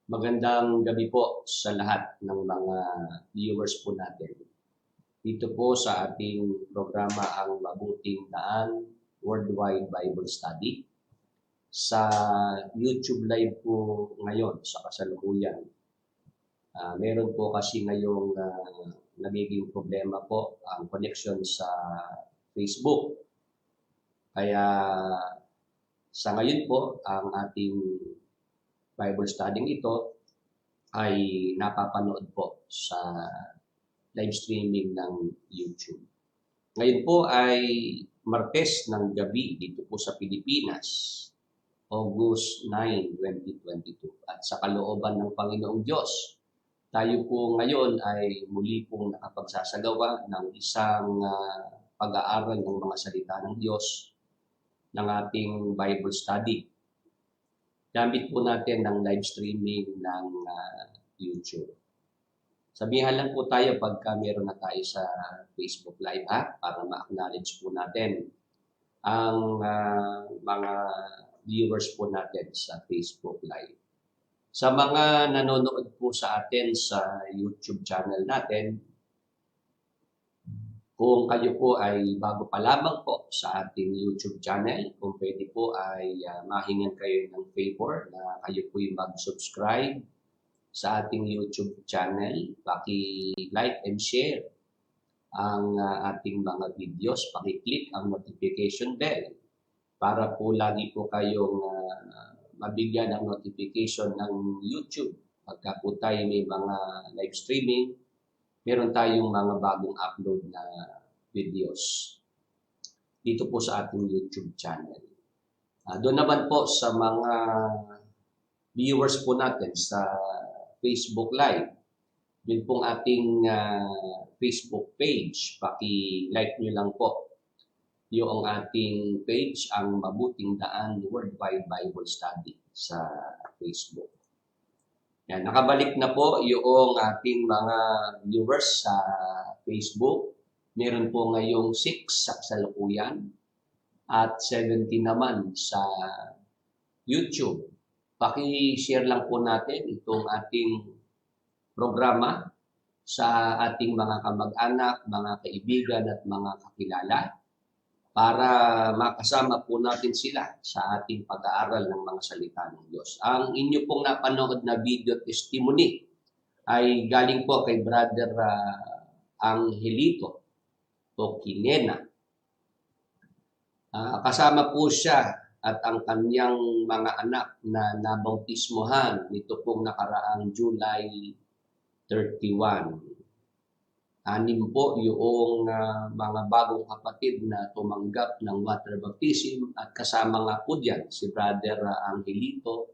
Magandang gabi po sa lahat ng mga viewers po natin. Dito po sa ating programa ang Mabuting Daan Worldwide Bible Study. Sa YouTube Live po ngayon sa kasalukuyan. Meron po kasi ngayong nagiging problema po ang connection sa Facebook. Kaya sa ngayon po ang ating Bible study ito ay napapanood po sa live streaming ng YouTube. Ngayon po ay Martes ng gabi dito po sa Pilipinas, August 9, 2022. At sa kalooban ng Panginoong Diyos, tayo po ngayon ay muli pong nakapagsasagawa ng isang pag-aaral ng mga salita ng Diyos ng ating Bible study. Gamit po natin ng live streaming ng YouTube. Sabihan lang po tayo pagka meron na tayo sa Facebook Live para ma-acknowledge po natin ang mga viewers po natin sa Facebook Live. Sa mga nanonood po sa atin sa YouTube channel natin, kung kayo po ay bago pa lamang po sa ating YouTube channel, kung pwede po ay mahingan kayo ng favor na kayo po ay mag-subscribe sa ating YouTube channel. Paki-like and share ang ating mga videos. Paki-click ang notification bell para po lagi po kayong mabigyan ng notification ng YouTube. Pagka po tayo may mga live streaming, meron tayong mga bagong upload na videos dito po sa ating YouTube channel. Doon naman po sa mga viewers po natin sa Facebook Live, yun pong ating Facebook page. Paki-like nyo lang po yung ating page, ang Mabuting Daan Worldwide Bible Study sa Facebook. Yan, nakabalik na po yung ating mga viewers sa Facebook. Meron po ngayong 6 sa kasalukuyan at 70 naman sa YouTube. Paki-share lang po natin itong ating programa sa ating mga kamag-anak, mga kaibigan at mga kakilala para makasama po natin sila sa ating pag-aaral ng mga salita ng Diyos. Ang inyo pong napanood na video testimony ay galing po kay Brother Angelito o Kinena. Kasama po siya at ang kanyang mga anak na nabautismohan nito pong nakaraang July 31. 6 po yung mga bagong kapatid na tumanggap ng water baptism at kasama nga po diyan si Brother Angelito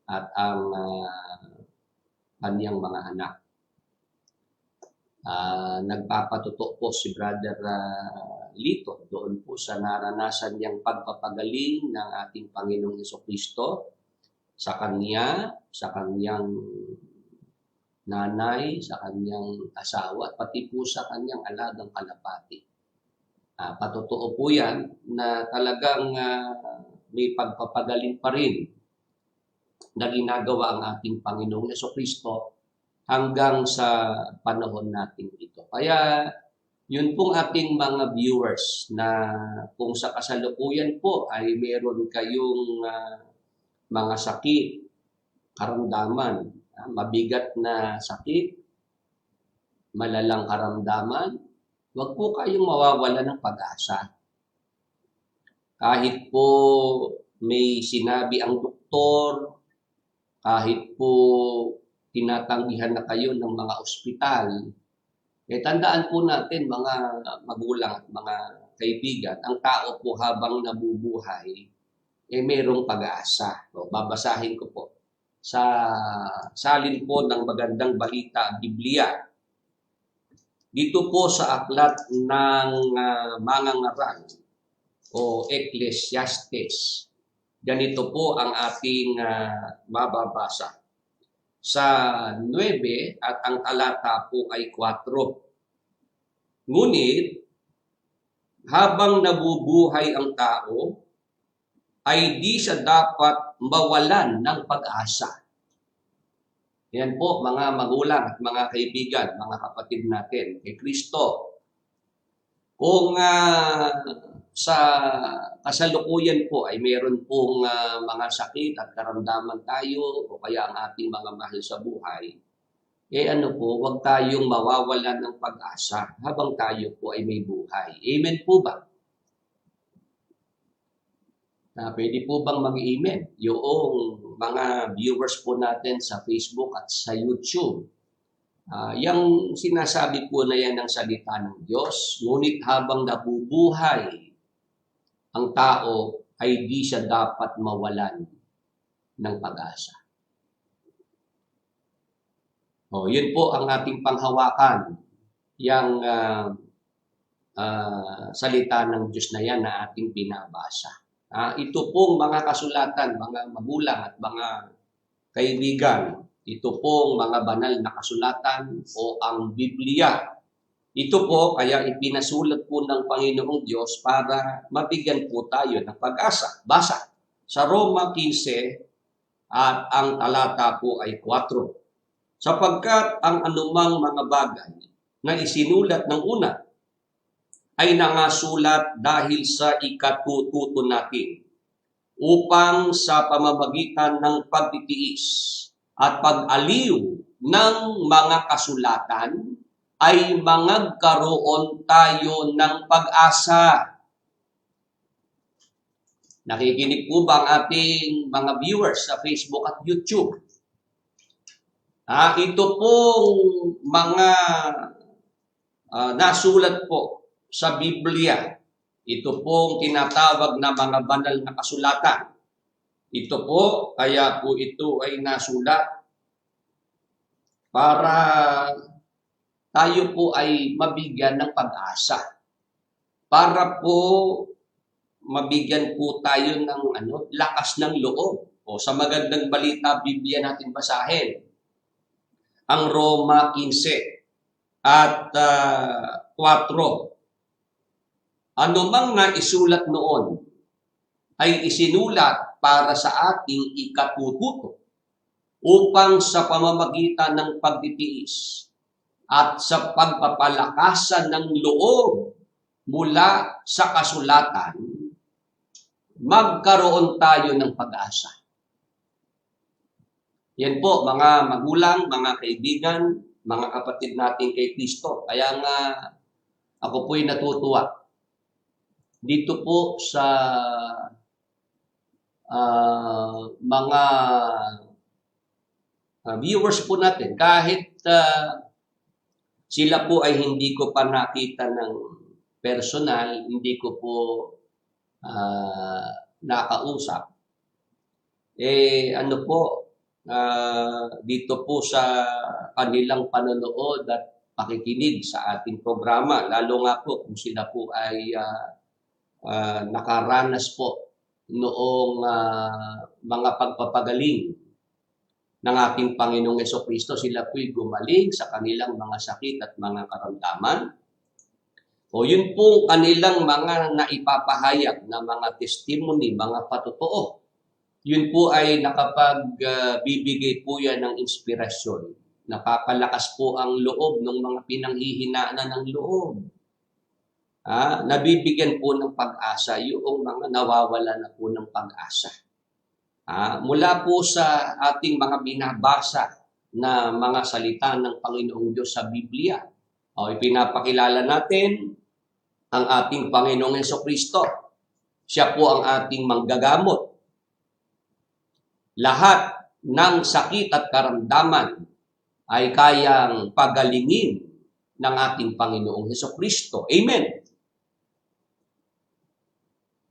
at ang kanyang mga anak. Nagpapatuto po si Brother Lito doon po sa naranasan niyang pagpapagaling ng ating Panginoong Jesucristo sa kanya, sa kanyang nanay, sa kanyang asawa, at pati po sa kanyang alagang kalapati. Patotoo po yan na talagang may pagpapagaling pa rin na ginagawa ang ating Panginoong Jesucristo hanggang sa panahon natin ito. Kaya yun pong ating mga viewers na kung sa kasalukuyan po ay meron kayong mga sakit, karamdaman, mabigat na sakit, malalang karamdaman, huwag po kayong mawawala ng pag-asa. Kahit po may sinabi ang doktor, kahit po tinatanggihan na kayo ng mga ospital, tandaan po natin mga magulang at mga kaibigan, ang tao po habang nabubuhay, mayroong pag-asa. Babasahin ko po. Sa salin po ng magandang balita, Biblia. Dito po sa aklat ng mga ngaral o Ecclesiastes, ganito po ang ating mababasa. Sa 9 at ang talata po ay 4. Ngunit, habang nabubuhay ang tao, ay di siya dapat mawalan ng pag-asa. Yan po mga magulang at mga kaibigan, mga kapatid natin kay Kristo. Kung sa kasalukuyan po ay mayroon pong mga sakit at karamdaman tayo o kaya ang ating mga mahal sa buhay, wag tayong mawawalan ng pag-asa habang tayo po ay may buhay. Amen po ba? Pwede po bang mag-amen? Yung mga viewers po natin sa Facebook at sa YouTube. Yung sinasabi po na yan ng salita ng Diyos, ngunit habang nabubuhay ang tao ay di siya dapat mawalan ng pag-asa. Yun po ang ating panghawakan, yung salita ng Diyos na yan na ating binabasa. Ito pong mga kasulatan, mga magulang at mga kaibigan, ito pong mga banal na kasulatan o ang Biblia. Ito po kaya ipinasulat po ng Panginoong Diyos para mabigyan po tayo ng pag-asa. Basa sa Roma 15 at ang talata po ay 4. Sapagkat ang anumang mga bagay na isinulat ng una ay nangasulat dahil sa ikatututo natin upang sa pamamagitan ng pagtitiis at pag-aliw ng mga kasulatan ay magkaroon tayo ng pag-asa. Nakikinig po ba ang ating mga viewers sa Facebook at YouTube? Ito pong mga nasulat po sa Biblia. Ito pong tinatawag na mga banal na kasulatan. Ito po, kaya po ito ay nasulat para tayo po ay mabigyan ng pag-asa. Para po mabigyan po tayo ng lakas ng loob. Sa magandang balita, Biblia natin basahin. Ang Roma 15 at 4. Ano mang naisulat noon ay isinulat para sa ating ikatututo upang sa pamamagitan ng pagtitiis at sa pagpapalakasan ng loob mula sa kasulatan, magkaroon tayo ng pag-asa. Yan po, mga magulang, mga kaibigan, mga kapatid natin kay Kristo. Kaya nga, ako po'y natutuwa. Dito po sa mga viewers po natin, kahit sila po ay hindi ko pa nakita ng personal, hindi ko po nakausap. Dito po sa kanilang panonood at pakikinig sa ating programa, lalo nga po kung sila po ay nakaranas po noong mga pagpapagaling ng ating Panginoong Jesucristo, sila po'y gumaling sa kanilang mga sakit at mga karamdaman. Yun po kanilang mga naipapahayag na mga testimony, mga patotoo. Yun po ay nakapagbibigay po yan ng inspirasyon. Napapalakas po ang loob ng mga pinanghihinaan ng loob. Nabibigyan po ng pag-asa yung mga nawawala na po ng pag-asa. Mula po sa ating mga binabasa na mga salita ng Panginoong Diyos sa Biblia, ipinapakilala natin ang ating Panginoong Jesucristo. Siya po ang ating manggagamot. Lahat ng sakit at karamdaman ay kayang pagalingin ng ating Panginoong Jesucristo. Amen.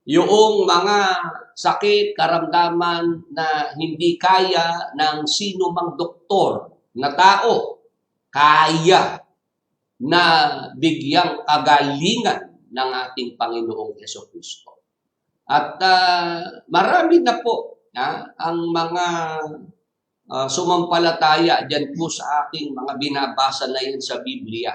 Yung mga sakit, karamdaman na hindi kaya ng sino mang doktor na tao, kaya na bigyang kagalingan ng ating Panginoong Jesucristo. At marami na po ang mga sumampalataya dyan po sa aking mga binabasa na yan sa Biblia.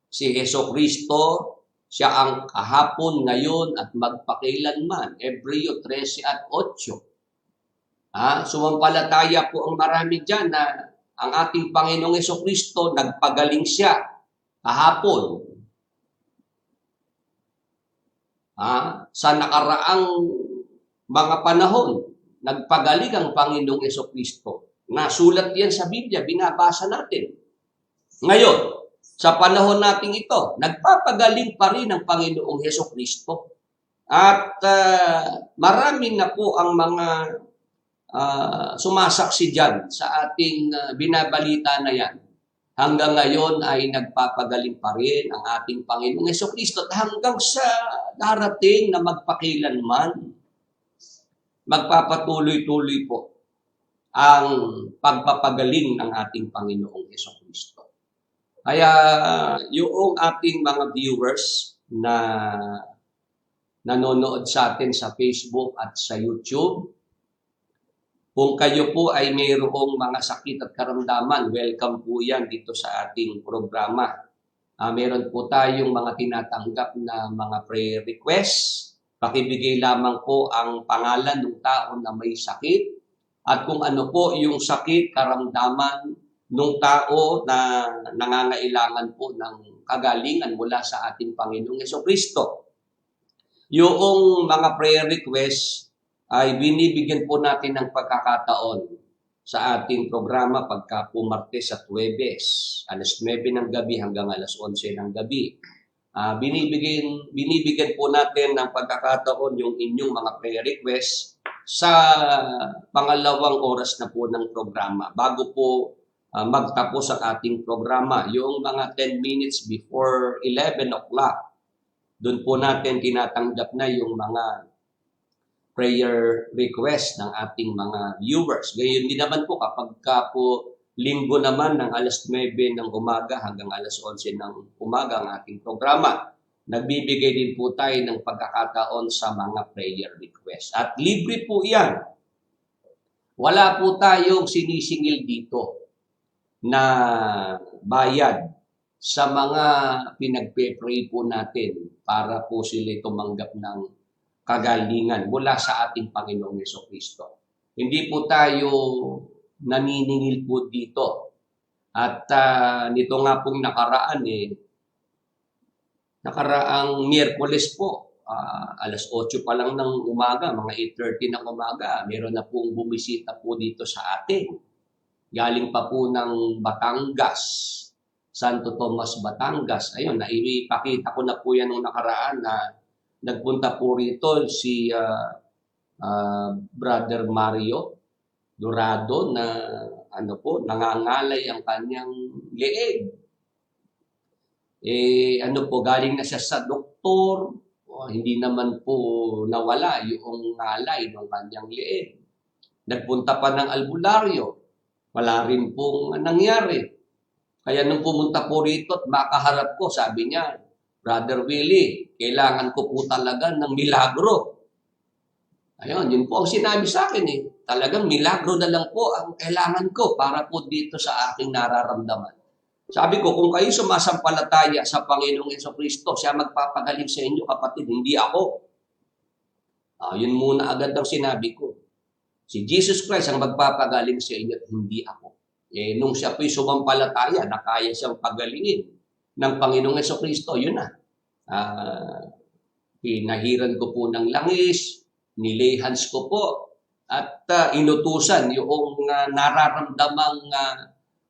Si Jesucristo, siya ang kahapon, ngayon, at magpakailanman. Hebreo 13 at 8. Sumampalataya po ang marami dyan na ang ating Panginoong Hesukristo, nagpagaling siya kahapon. Sa nakaraang mga panahon, nagpagaling ang Panginoong Hesukristo. Nasulat yan sa Biblia, binabasa natin. Ngayon, sa panahon nating ito, nagpapagaling pa rin ang Panginoong Hesukristo. At marami na po ang mga sumasaksi dyan sa ating binabalita na yan. Hanggang ngayon ay nagpapagaling pa rin ang ating Panginoong Hesukristo at hanggang sa darating na magpakilanman, magpapatuloy-tuloy po ang pagpapagaling ng ating Panginoong Hesukristo. Kaya yung ating mga viewers na nanonood sa atin sa Facebook at sa YouTube, kung kayo po ay mayroong mga sakit at karamdaman, welcome po yan dito sa ating programa. Meron po tayong mga tinatanggap na mga prayer requests. Pakibigay lamang po ang pangalan ng tao na may sakit at kung ano po yung sakit, karamdaman ng tao na nangangailangan po ng kagalingan mula sa ating Panginoong Hesukristo. Yung mga prayer requests ay binibigyan po natin ng pagkakataon sa ating programa pagka po Martes at Huwebes, alas 9 ng gabi hanggang alas 11 ng gabi. Binibigyan po natin ng pagkakataon yung inyong mga prayer requests sa pangalawang oras na po ng programa. Bago po magtapos ang ating programa, yung mga 10 minutes before 11 o'clock, doon po natin tinatanggap na yung mga prayer request ng ating mga viewers. Gayon din naman po kapag po linggo naman ng alas 9 ng umaga hanggang alas 11 ng umaga ang ating programa. Nagbibigay din po tayo ng pagkakataon sa mga prayer request. At libre po yan. Wala po tayong sinisingil dito na bayad sa mga pinagpe-pray po natin para po sila tumanggap ng kagalingan mula sa ating Panginoong Hesukristo. Hindi po tayo naniningil po dito. At nito nga pong nakaraang Miyerkules po, alas 8 pa lang ng umaga, mga 8:30 ng umaga, meron na pong bumisita po dito sa atin. Galing pa po ng Batangas, Santo Tomas, Batangas. Ayun, naipakita ko na po yan nung nakaraan na nagpunta po rito si Brother Mario Dorado na nangangalay ang kanyang leeg. Galing na siya sa doktor, hindi naman po nawala yung ngalay ng kanyang leeg. Nagpunta pa ng albularyo, wala rin pong nangyari. Kaya nung pumunta po rito at makaharap ko, sabi niya, Brother Willie, kailangan ko po talaga ng milagro. Ayun, yun po ang sinabi sa akin eh. Talagang milagro na lang po ang kailangan ko para po dito sa aking nararamdaman. Sabi ko, kung kayo sumasampalataya sa Panginoong Hesukristo, siya magpapagaling sa inyo, kapatid, hindi ako. Yun muna agad ang sinabi ko. Si Jesus Christ ang magpapagaling sa inyo at hindi ako. Nung siya po'y sumampalataya na kaya siyang pagalingin ng Panginoong Hesukristo, yun na. Pinahiran ko po ng langis, nilehans ko po, at inutusan yung nararamdamang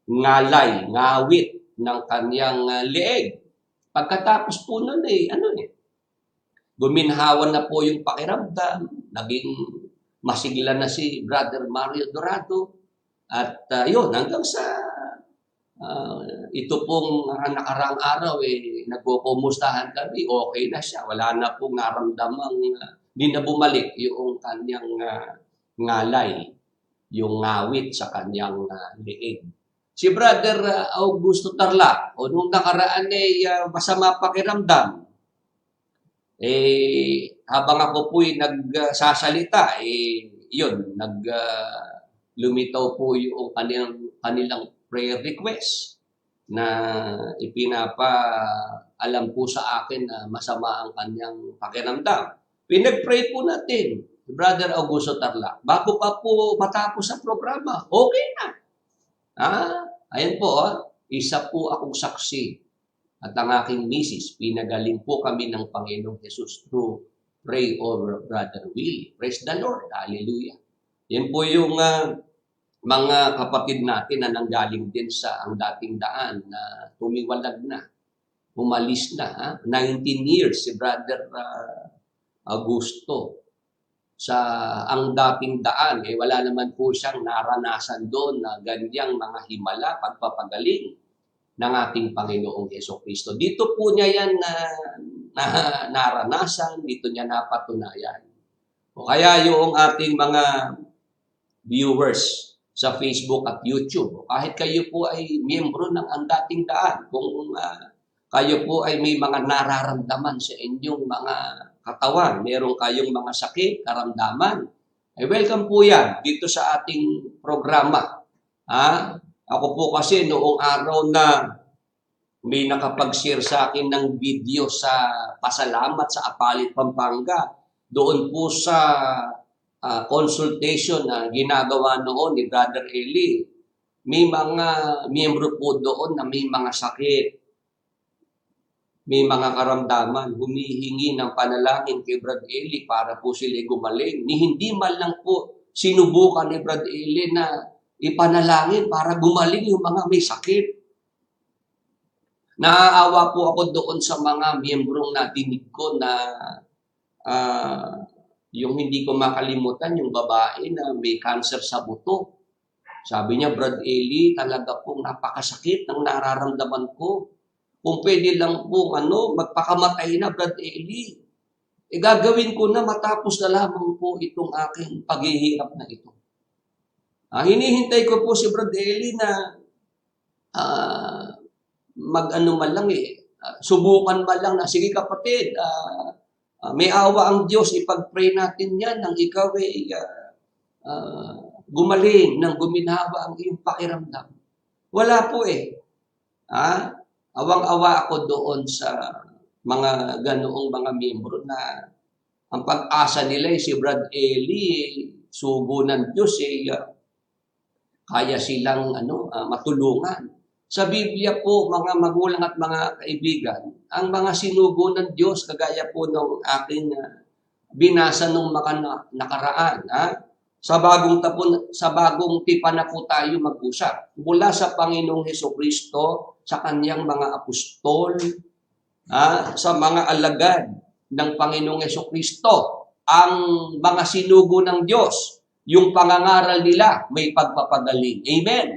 ngalay, ngawit ng kanyang leeg. Pagkatapos po nun guminhawan na po yung pakiramdam, naging masigla na si Brother Mario Dorado, at yun, hanggang sa ito pong nakaraang araw, nagkukumustahan kami, okay na siya, wala na pong naramdamang, hindi na bumalik yung kanyang ngalay, yung ngawit sa kanyang leeg. Si Brother Augusto Tarlac, nung nakaraan masama pakiramdam, habang ako po'y nagsasalita, lumitaw po yung kanilang prayer request na ipinapaalam po sa akin na masama ang kanyang pakiramdam. Pinag-pray po natin, Brother Augusto Tarlac. Bago pa po matapos ang programa, okay na. Ayan po, isa po akong saksi at ang aking misis, pinagaling po kami ng Panginoong Jesus through pray over Brother Willie. Praise the Lord. Hallelujah. Yan po yung mga kapatid natin na nanggaling din sa ang dating daan na tumiwalag na, umalis na. 19 years si Brother Augusto sa ang dating daan. Wala naman po siyang naranasan doon na ganyang mga himala, pagpapagaling ng ating Panginoong Jesucristo. Dito po niya yan naranasan, dito niya napatunayan. O kaya yung ating mga viewers sa Facebook at YouTube, kahit kayo po ay miyembro ng ang dating daan, kung kayo po ay may mga nararamdaman sa inyong mga katawan, meron kayong mga sakit, karamdaman, ay welcome po yan dito sa ating programa. Ako po kasi noong araw na may nakapag-share sa akin ng video sa pasalamat sa Apalit, Pampanga, doon po sa consultation na ginagawa noon ni Brother Eli, may mga miyembro po doon na may mga sakit, may mga karamdaman, humihingi ng panalangin kay Brother Eli para po sila gumaling. Hindi man lang po sinubukan ni Brother Eli na ipanalangin para gumaling yung mga may sakit. Naaawa po ako doon sa mga miyembrong nadinig ko na yung hindi ko makalimutan, yung babae na may cancer sa buto. Sabi niya, Brad Eli, talaga pong napakasakit ng nararamdaman ko. Kung pwede lang pong magpakamatay na, Brad Eli. Gagawin ko na matapos na lamang po itong aking paghihirap na ito. Hinihintay ko po si Brad Eli na man lang subukan man lang na, sige kapatid, may awa ang Diyos, ipag-pray natin yan nang ikaw ay gumaling, nang guminawa ang iyong pakiramdam. Wala po Awang-awa ako doon sa mga ganoong mga miyembro na ang pag-asa nila si Brad Eli, sugo ng Diyos, kaya silang matulungan. Sa Biblia po, mga magulang at mga kaibigan, ang mga sinugo ng Diyos, kagaya po ng aking binasa ng mga nakaraan, sa bagong tipan na po tayo mag-usap. Mula sa Panginoong Jesucristo, sa kanyang mga apostol, sa mga alagad ng Panginoong Jesucristo, ang mga sinugo ng Diyos, yung pangangaral nila, may pagpapagaling. Amen.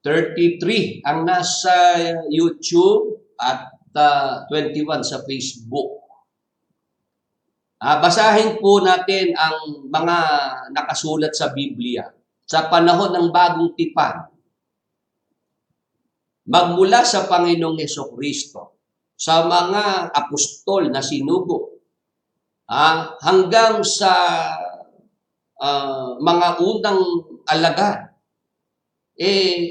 33 ang nasa YouTube at 21 sa Facebook. Basahin po natin ang mga nakasulat sa Biblia. Sa panahon ng bagong tipan, magmula sa Panginoong Jesucristo, sa mga apostol na sinugo, hanggang sa mga unang alagad,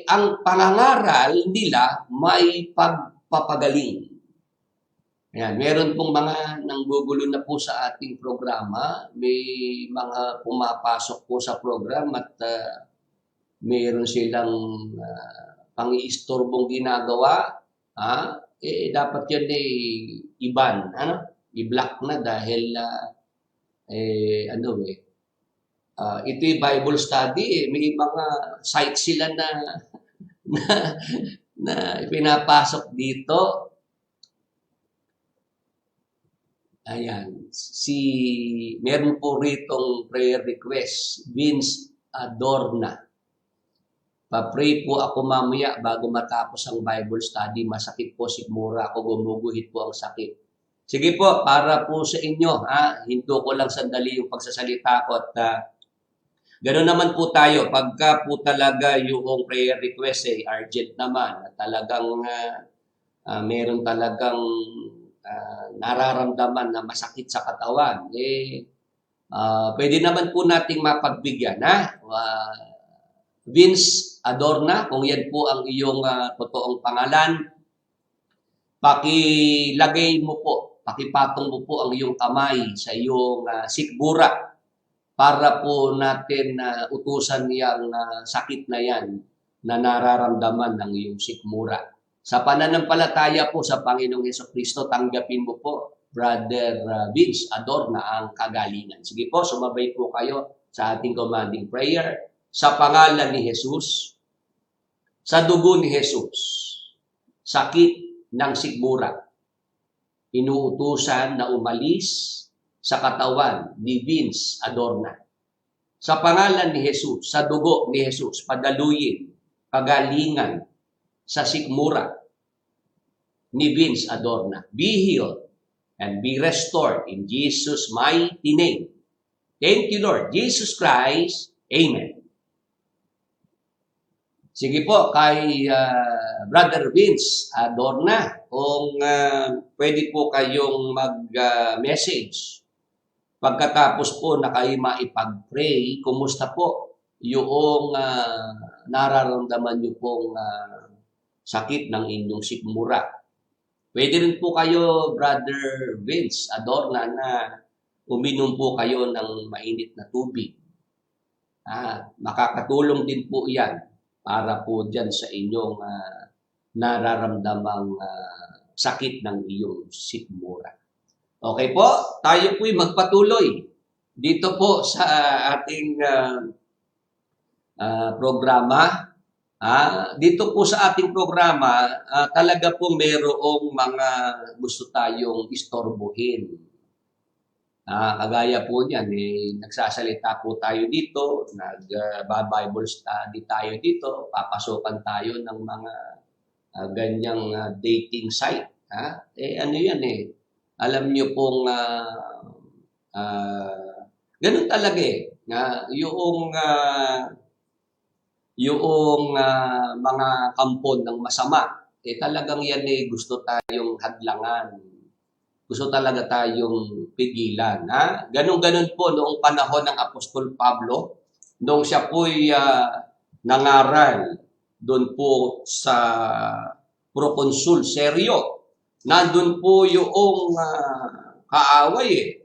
ang pangangaral nila may pagpapagaling. Ayan, meron pong mga nanggugulo na po sa ating programa. May mga pumapasok po sa program at meron silang pang-iistorbong ginagawa. Dapat yan iban, i-block na dahil ito yung Bible study, may mga sites sila na pinapasok dito. Ayan, meron po ritong prayer request, Vince Adorna. Pa-pray po ako mamaya bago matapos ang Bible study. Masakit po, sigmura ako, gumuguhit po ang sakit. Sige po, para po sa inyo, hinto ko lang sandali yung pagsasalita ko at gano'n naman po tayo, pagka po talaga yung prayer request urgent naman, talagang meron talagang nararamdaman na masakit sa katawan, pwede naman po nating mapagbigyan. Vince Adorna, kung yan po ang iyong totoong pangalan, pakipatong mo po ang iyong kamay sa iyong sikmura. para po natin na utusan niyang sakit na yan na nararamdaman ng iyong sikmura. Sa pananampalataya po sa Panginoong Hesukristo, tanggapin mo po, Brother Vince Adorna, ang kagalingan. Sige po, sumabay po kayo sa ating commanding prayer. Sa pangalan ni Jesus, sa dugo ni Jesus, sakit ng sikmura, inuutusan na umalis sa katawan ni Vince Adorna. Sa pangalan ni Jesus, sa dugo ni Jesus, padaluyin, kagalingan sa sikmura ni Vince Adorna. Be healed and be restored in Jesus' mighty name. Thank you, Lord Jesus Christ. Amen. Sige po, kay Brother Vince Adorna, kung pwede po kayong mag-message. Pagkatapos po na kayo maipag-pray, kumusta po yung nararamdaman nyo pong sakit ng inyong sikmura. Pwede rin po kayo, Brother Vince Adorna, na uminom po kayo ng mainit na tubig. Makakatulong din po yan para po dyan sa inyong nararamdamang sakit ng iyong sikmura. Okay po, tayo po'y magpatuloy dito po sa ating programa. Dito po sa ating programa, talaga po mayroong mga gusto tayong istorbohin. Kagaya po niyan, nagsasalita po tayo dito, nag-Bible study tayo dito, papasokan tayo ng mga ganyang dating site. Ano yan alam niyo pong ganun talaga yung mga kampon ng masama, talagang yan gusto tayong hadlangan. Gusto talaga tayong pigilan. Ganun-ganun po noong panahon ng Apostol Pablo, noong siya po'y nangaral doon po sa Proconsul Sergio. Nandun po yung kaaway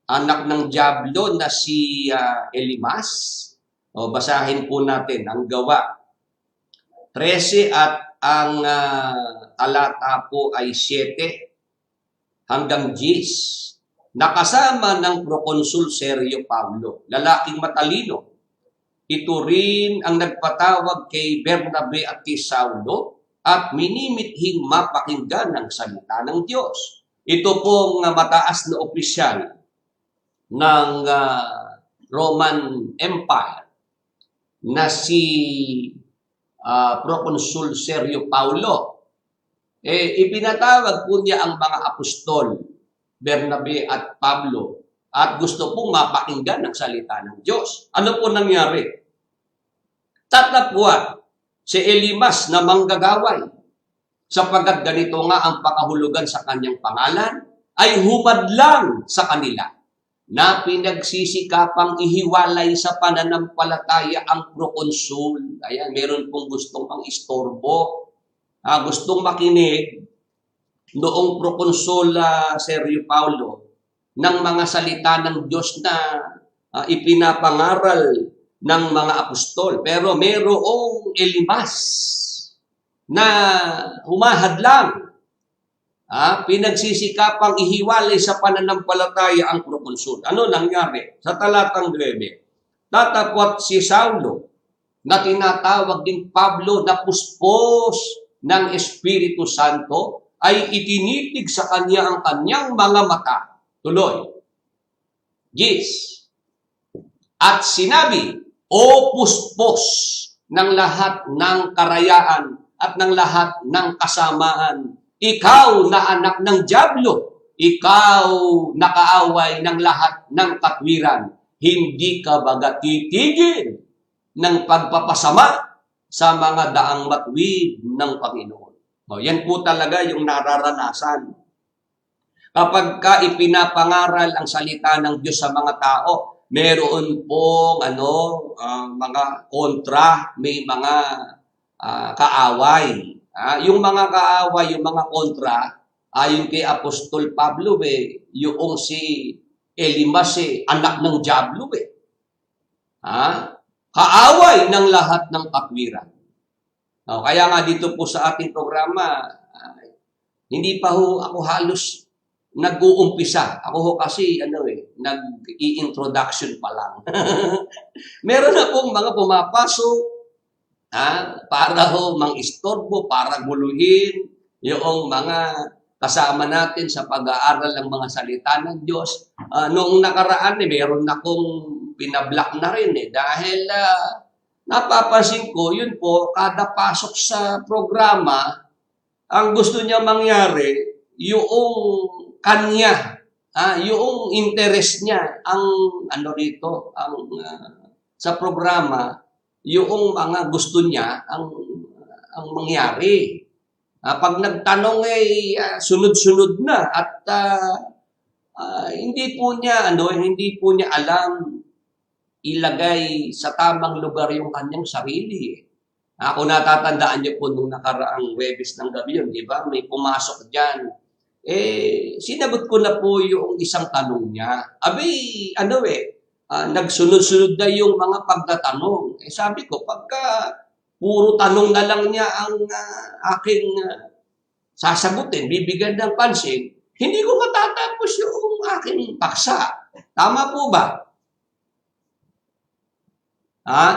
anak ng Diablo na si Elimas. Basahin po natin ang Gawa 13 at ang talata po ay 7 hanggang 10. Nakasama ng Proconsul Sergio Pablo, lalaking matalino. Ito rin ang nagpatawag kay Bernabe at kay Saulo at minimithing mapakinggan ng salita ng Diyos. Ito pong mataas na opisyal ng Roman Empire na si Proconsul Sergio Paulo. Ipinatawag po niya ang mga apostol, Bernabe at Pablo, at gusto pong mapakinggan ng salita ng Diyos. Ano po nangyari? Tatapwa si Elimas na manggagaway, sapagkat ganito nga ang pakahulugan sa kanyang pangalan, ay humadlang sa kanila na pinagsisikapang ihiwalay sa pananampalataya ang prokonsul. Ayan, meron pong gustong pang-istorbo, gustong makinig noong prokonsul Sergio Paulo ng mga salita ng Diyos na ipinapangaral ng mga apostol. Pero mayroong Elimas na humahadlang, pinagsisikapang ihiwalay sa pananampalataya ang prokonsul. Ano nangyari? Sa talatang 9, tatapot si Saulo na tinatawag din Pablo na puspos ng Espiritu Santo ay itinitig sa kanya ang kanyang mga mata. Tuloy. At sinabi, o puspos ng lahat ng karayaan at ng lahat ng kasamaan, ikaw na anak ng Diablo, ikaw na kaaway ng lahat ng katwiran, hindi ka baga titigil ng pagpapasama sa mga daang matwid ng Panginoon. Yan po talaga yung nararanasan. Kapag ka ipinapangaral ang salita ng Diyos sa mga tao, meron pong mga kontra, may mga kaaway. Yung mga kaaway, yung mga kontra, ayon kay Apostol Pablo, yung si Elimas anak ng Diablo Ha? Kaaway ng lahat ng katwiran. Kaya nga dito po sa ating programa, hindi pa ako halos nag-uumpisa. Ako kasi nag-i-introduction pa lang. Meron na pong mga pumapasok para mang-istorbo, para guluhin yung mga kasama natin sa pag-aaral ng mga salita ng Diyos. Noong nakaraan, meron akong pinablock na rin dahil napapansin ko, yun po, kada pasok sa programa, ang gusto niya mangyari, yung kanya, yung interest niya, ang sa programa, yung mga gusto niya, ang mangyari. Pag nagtanong sunod-sunod na at hindi po niya alam ilagay sa tamang lugar yung kanyang sarili. Kung natatandaan niyo po nung nakaraang Huwebes ng gabi yun, di ba? May pumasok diyan. Sinagot ko na po yung isang tanong niya. Nagsunod-sunod na yung mga pagtatanong. Sabi ko, pagka puro tanong na lang niya ang aking sasagutin, bibigyan ng pansin, hindi ko matatapos yung aking paksa. Tama po ba?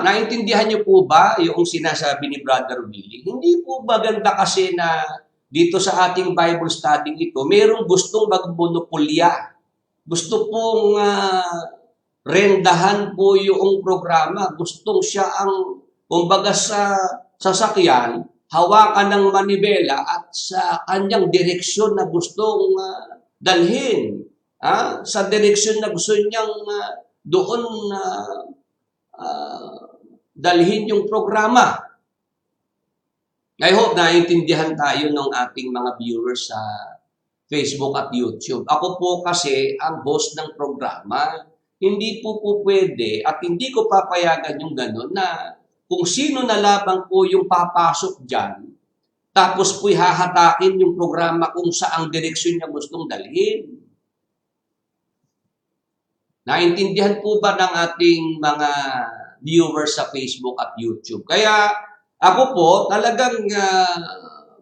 Naintindihan niyo po ba yung sinasabi ni Brother Willie? Hindi po ba ganda kasi na dito sa ating Bible study ito, mayroong gustong magmonopolya. Gusto pong rendahan po yung programa. Gustong siya ang, kumbaga sa sasakyan, hawakan ng manibela at sa kanyang direksyon na gustong dalhin. Sa direksyon na gusto niyang doon dalhin yung programa. I hope naiintindihan tayo ng ating mga viewers sa Facebook at YouTube. Ako po kasi ang host ng programa. Hindi po pwede at hindi ko papayagan yung gano'n na kung sino na labang po yung papasok dyan, tapos po'y hahatakin yung programa kung saang direksyon niya gustong dalhin. Naintindihan po ba ng ating mga viewers sa Facebook at YouTube? Kaya ako po talagang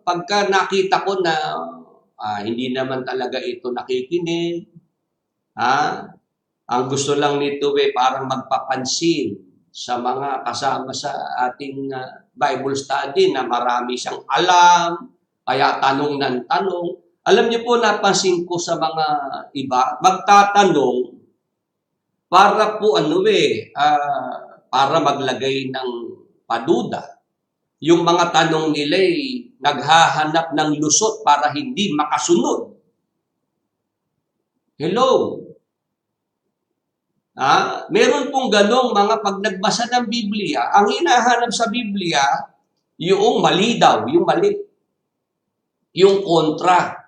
pagka nakita ko na hindi naman talaga ito nakikinig, ang gusto lang nito parang magpapansin sa mga kasama sa ating Bible study na marami siyang alam, kaya tanong ng tanong. Alam niyo po, napansin ko sa mga iba, magtatanong para po para maglagay ng paduda. Yung mga tanong nila naghahanap ng lusot para hindi makasunod. Hello? Meron pong ganong mga pag nagbasa ng Biblia, ang hinahanap sa Biblia, yung mali daw, yung mali. Yung kontra.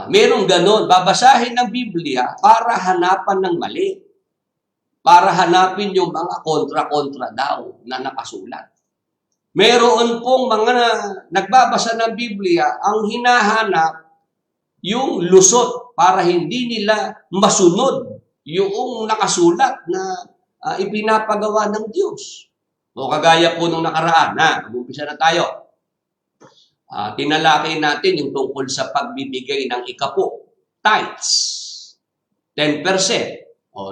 Meron ganon, babasahin ng Biblia para hanapan ng mali. Para hanapin yung mga kontra-kontra daw na nakasulat. Meron pong mga nagbabasa ng Biblia, ang hinahanap yung lusot para hindi nila masunod yung nakasulat na ipinapagawa ng Diyos. O kagaya po nung nakaraan, mag-umpisa na tayo. Tinalakay natin yung tungkol sa pagbibigay ng ikapo, tithes, 10%.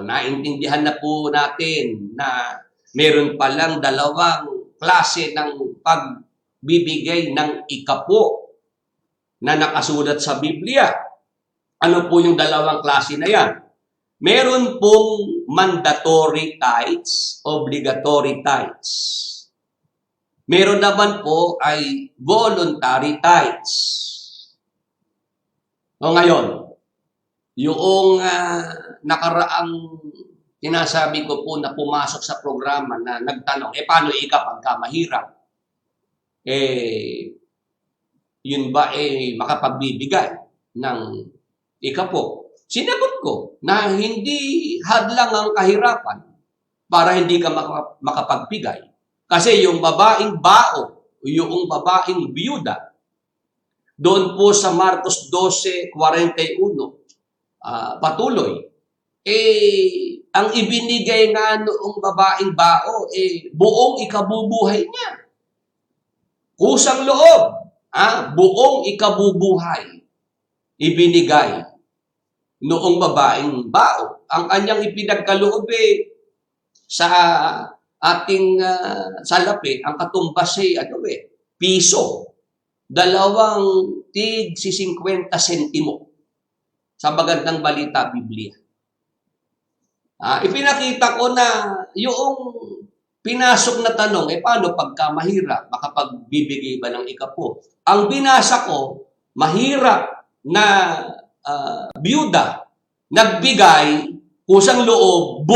Naintindihan na po natin na meron palang dalawang klase ng pagbibigay ng ikapo na nakasulat sa Biblia. Ano po yung dalawang klase na yan? Meron pong mandatory tithes, obligatory tithes. Meron naman po ay voluntary tithes. Ngayon, yung nakaraang sinasabi ko po na pumasok sa programa na nagtanong, paano pagka mahirap? Yun ba makapagbibigay ng ikapo? Sinagot ko na hindi hadlang ang kahirapan para hindi ka makapagbigay. Kasi yung babaeng bao, yung babaeng biyuda, doon po sa Marcos 12:41, patuloy, ang ibinigay nga noong babaeng bao, buong ikabubuhay niya. Kusang loob, buong ikabubuhay, ibinigay noong babaeng bao. Ang kanyang ipinagkaloob sa ating salapi, ang katumbas piso. 2 tig 50 sentimo. Sa Magandang Balita, Biblia. Ipinakita ko na yung pinasok na tanong, paano pagka mahirap, makapagbibigay ba ng ikapo? Ang binasa ko, mahirap na biyuda, nagbigay, kusang loob,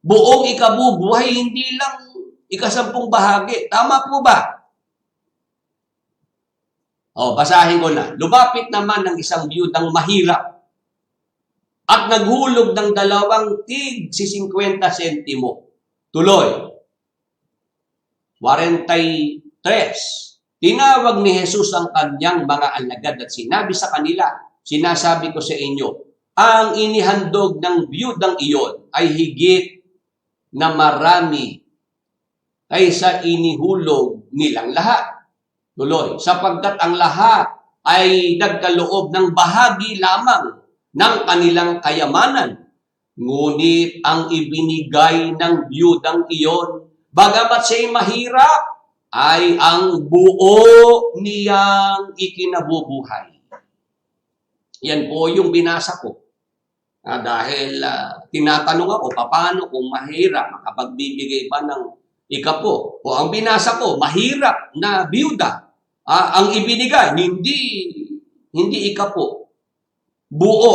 buong ikabubuhay, hindi lang 10 bahagi. Tama po ba? Basahin ko na. Lumapit naman ng isang biyudang mahirap at naghulog ng 2 tig 50 sentimo. Tuloy. 43. Tinawag ni Jesus ang kanyang mga alagad at sinabi sa kanila, sinasabi ko sa inyo, ang inihandog ng biyudang iyon ay higit na marami kaysa inihulog nilang lahat. Tuloy, sapagkat ang lahat ay nagkaloob ng bahagi lamang ng kanilang kayamanan. Ngunit ang ibinigay ng biyudang iyon, bagamat siya'y mahirap, ay ang buo niyang ikinabubuhay. Yan po yung binasa ko. Dahil tinatanong ako, paano kung mahirap, makapagbibigay ba ng ikapo? O ang binasa ko, mahirap na biyuda. Ang ibinigay, hindi ikapo. Buo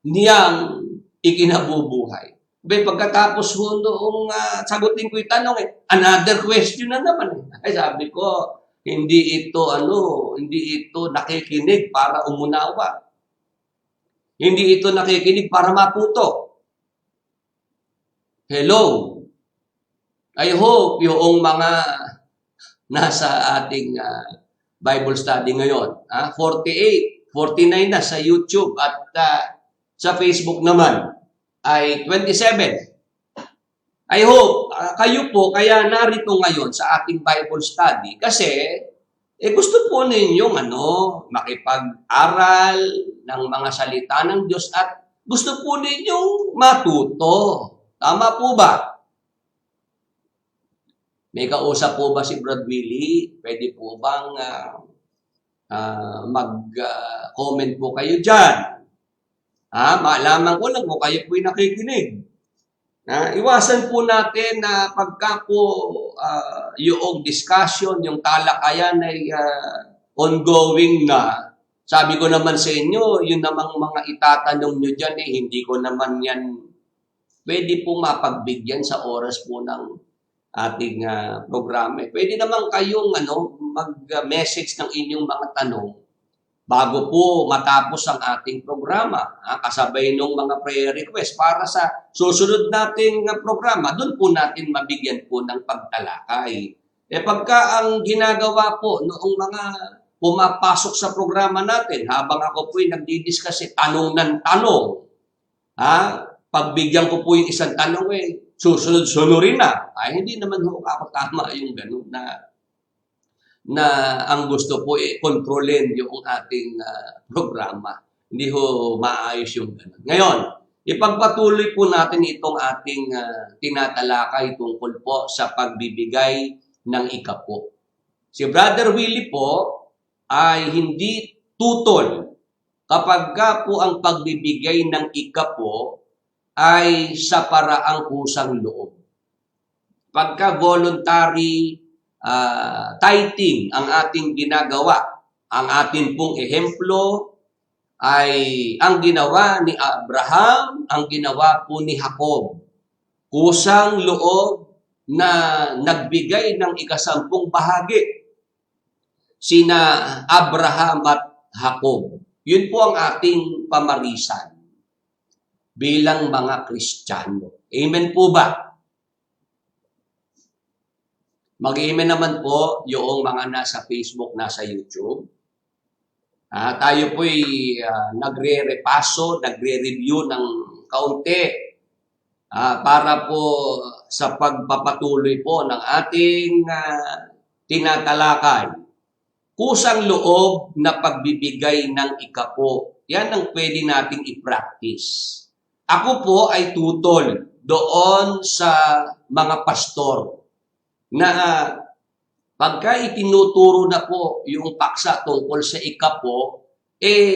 niyang ikinabubuhay. Pagkatapos noong sagutin ko yung tanong, another question na naman. Ay sabi ko, hindi ito nakikinig para umunawa. Hindi ito nakikinig para matuto. Hello. I hope yung mga nasa ating Bible study ngayon, 48, 49 na sa YouTube at sa Facebook naman ay 27. I hope kayo po kaya narito ngayon sa ating Bible study kasi gusto po ninyong makipag-aral ng mga salita ng Diyos at gusto po ninyong matuto. Tama po ba? May kausap po ba si Brad Willie? Pwede po bang mag-comment po kayo dyan? Malaman ko lang kung kayo po'y nakikinig. Iwasan po natin na pagka po yung discussion, yung talakayan ay ongoing na. Sabi ko naman sa inyo, yun namang mga itatanong nyo dyan, hindi ko naman yan pwede po mapagbigyan sa oras po ng ating programa. Pwede naman kayong mag-message ng inyong mga tanong bago po matapos ang ating programa. Kasabay ng mga prayer request para sa susunod nating programa, doon po natin mabigyan po ng pagtalakay. Pagka ang ginagawa po noong mga pumapasok sa programa natin, habang ako po'y nagdi-discuss, tanong ng tanong, pagbigyan ko po yung isang tanong, susunod-sunurin na. Hindi naman ako tama yung gano'n na ang gusto po kontrolin yung ating programa. Hindi maayos yung gano'n. Ngayon, ipagpatuloy po natin itong ating tinatalakay tungkol po sa pagbibigay ng ikapo. Si Brother Willie po ay hindi tutol kapag po ang pagbibigay ng ikapo ay sa paraang kusang loob. Pagka voluntary tithing ang ating ginagawa, ang ating pong ehemplo ay ang ginawa ni Abraham, ang ginawa po ni Jacob. Kusang loob na nagbigay ng 10 bahagi. Sina Abraham at Jacob. Yun po ang ating pamarisan bilang mga Kristiyano. Amen po ba? Mag-amen naman po yung mga nasa Facebook, nasa YouTube. Tayo po'y nagre-repaso, nagre-review ng kaunti para po sa pagpapatuloy po ng ating tinatalakay. Kusang loob na pagbibigay ng ikapo. Yan ang pwede nating i-practice. Ako po ay tutol doon sa mga pastor na pagka itinuturo na po yung paksa tungkol sa ikapo,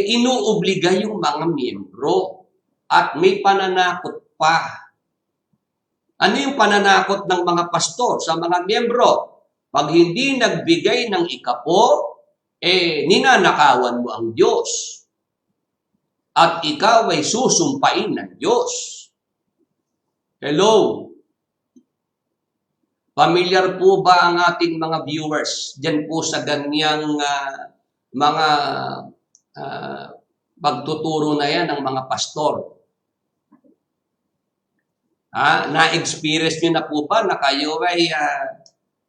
inuobliga yung mga miyembro at may pananakot pa. Ano yung pananakot ng mga pastor sa mga miyembro? Pag hindi nagbigay ng ikapo, ninanakawan mo ang Diyos. At ikaw ay susumpain ng Diyos. Hello? Familiar po ba ang ating mga viewers dyan po sa ganyang mga pagtuturo na yan ng mga pastor? Na-experience nyo na po ba na kayo ay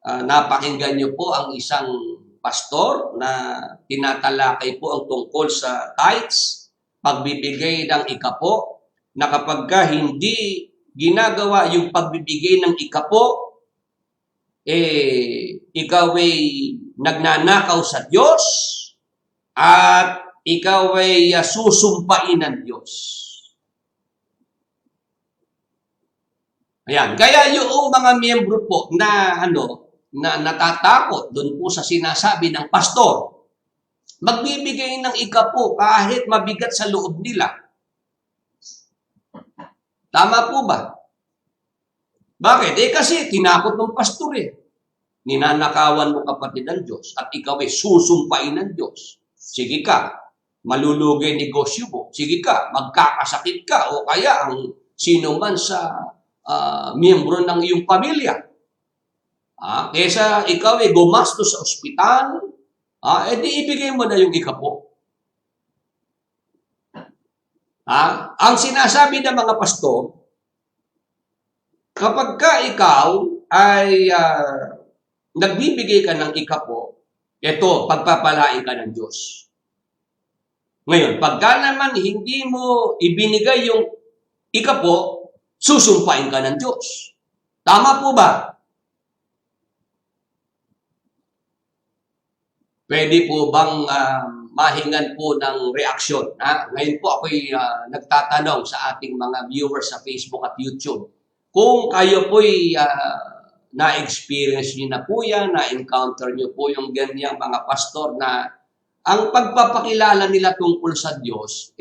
napakinggan nyo po ang isang pastor na tinatalakay po ang tungkol sa tithes, pagbibigay ng ikapo, na kapag hindi ginagawa yung pagbibigay ng ikapo, ikaw ay nagnanakaw sa Diyos at ikaw ay susumpain ng Diyos. Ayan. Kaya yung mga miyembro po na na natatakot doon po sa sinasabi ng pastor, magbibigay ng ikapo kahit mabigat sa loob nila. Tama po ba? Bakit? Kasi tinakot ng pastor Ninanakawan mo kapatid ng Diyos at ikaw ay susumpain ng Diyos. Sige ka, malulugi negosyo mo. Sige ka, magkakasakit ka o kaya ang sino man sa miyembro ng iyong pamilya. Kesa ikaw ay gumastos sa ospital, di ibigay mo na yung ikapo. Ang sinasabi ng mga pastor, kapag ka ikaw ay nagbibigay ka ng ikapo, ito, pagpapalain ka ng Diyos. Ngayon, pagka naman hindi mo ibinigay yung ikapo, susumpain ka ng Diyos. Tama po ba? Pwede po bang mahingan po ng reaksyon? Ngayon po ako'y nagtatanong sa ating mga viewers sa Facebook at YouTube. Kung kayo po'y na-experience nyo na po yan, na-encounter nyo po yung ganyang mga pastor na ang pagpapakilala nila tungkol sa Diyos,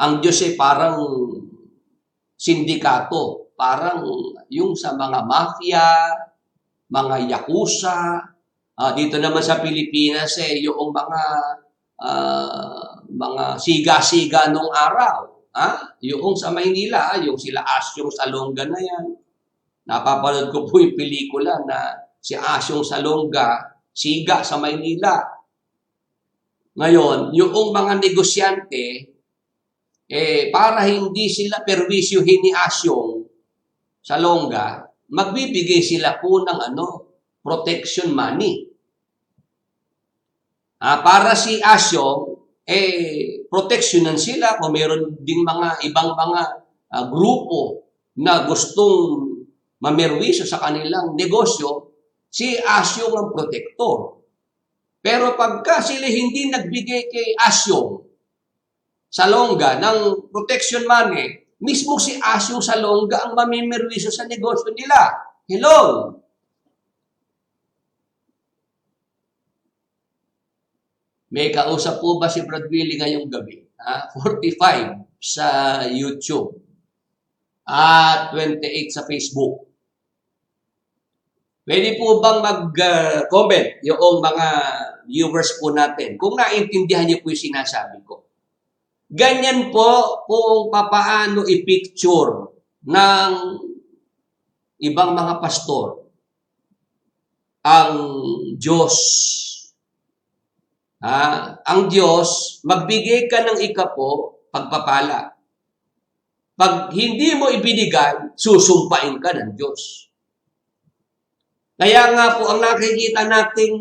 ang Diyos ay parang sindikato, parang yung sa mga mafia, mga yakuza, dito naman sa Pilipinas, yung mga siga-siga nung araw. Yung sa Maynila, yung sila Asyong Salonga na yan. Napapanood ko po yung pelikula na si Asyong Salonga, siga sa Maynila. Ngayon, yung mga negosyante, para hindi sila perwisyuhin ni Asyong Salonga, magbibigay sila po ng protection money. Para si Asyong, protectionan sila kung meron ding mga ibang mga grupo na gustong mamerwisyo sa kanilang negosyo, si Asyong ang protektor. Pero pagka sila hindi nagbigay kay Asyong Salonga ng protection money, mismo si Asyong Salonga ang mamimerwisyo sa negosyo nila. Hello? May kausap po ba si Brad Willie ngayong gabi? 45 sa YouTube at 28 sa Facebook. Pwede po bang mag-comment yung mga viewers po natin kung naintindihan niyo po yung sinasabi ko? Ganyan po kung papaano i-picture ng ibang mga pastor ang Diyos. Ang Diyos, magbigay ka ng ikapo, pagpapala. Pag hindi mo ibinigay, susumpain ka ng Diyos. Kaya nga po, ang nakikita nating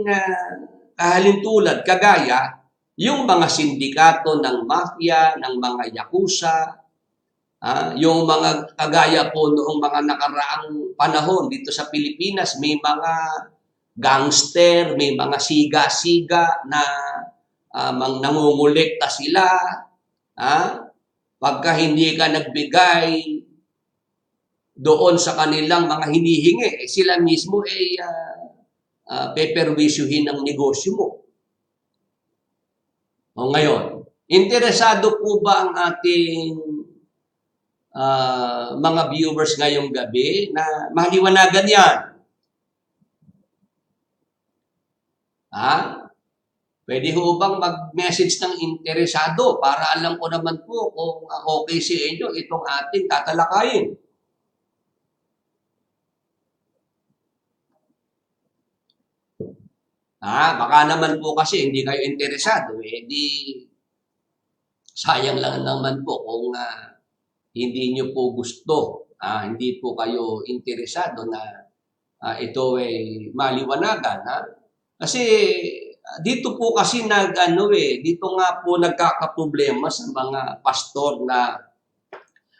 kahalintulad, kagaya yung mga sindikato ng mafia, ng mga yakuza, yung mga kagaya po noong mga nakaraang panahon dito sa Pilipinas, may mga gangster, may mga siga-siga na nangungulekta sila. Pagka hindi ka nagbigay doon sa kanilang mga hinihingi, sila mismo ay peperwisyuhin ang negosyo mo. O ngayon, interesado po ba ang ating mga viewers ngayong gabi na maliwanagan yan? Pwede ho bang mag-message ng interesado para alam ko naman po kung okay sa inyo itong ating tatalakayin? Baka naman po kasi hindi kayo interesado. Di sayang lang naman po kung hindi nyo po gusto, hindi po kayo interesado na ito ay maliwanagan. Kasi dito po kasi dito nga po nagkakaproblema sa mga pastor na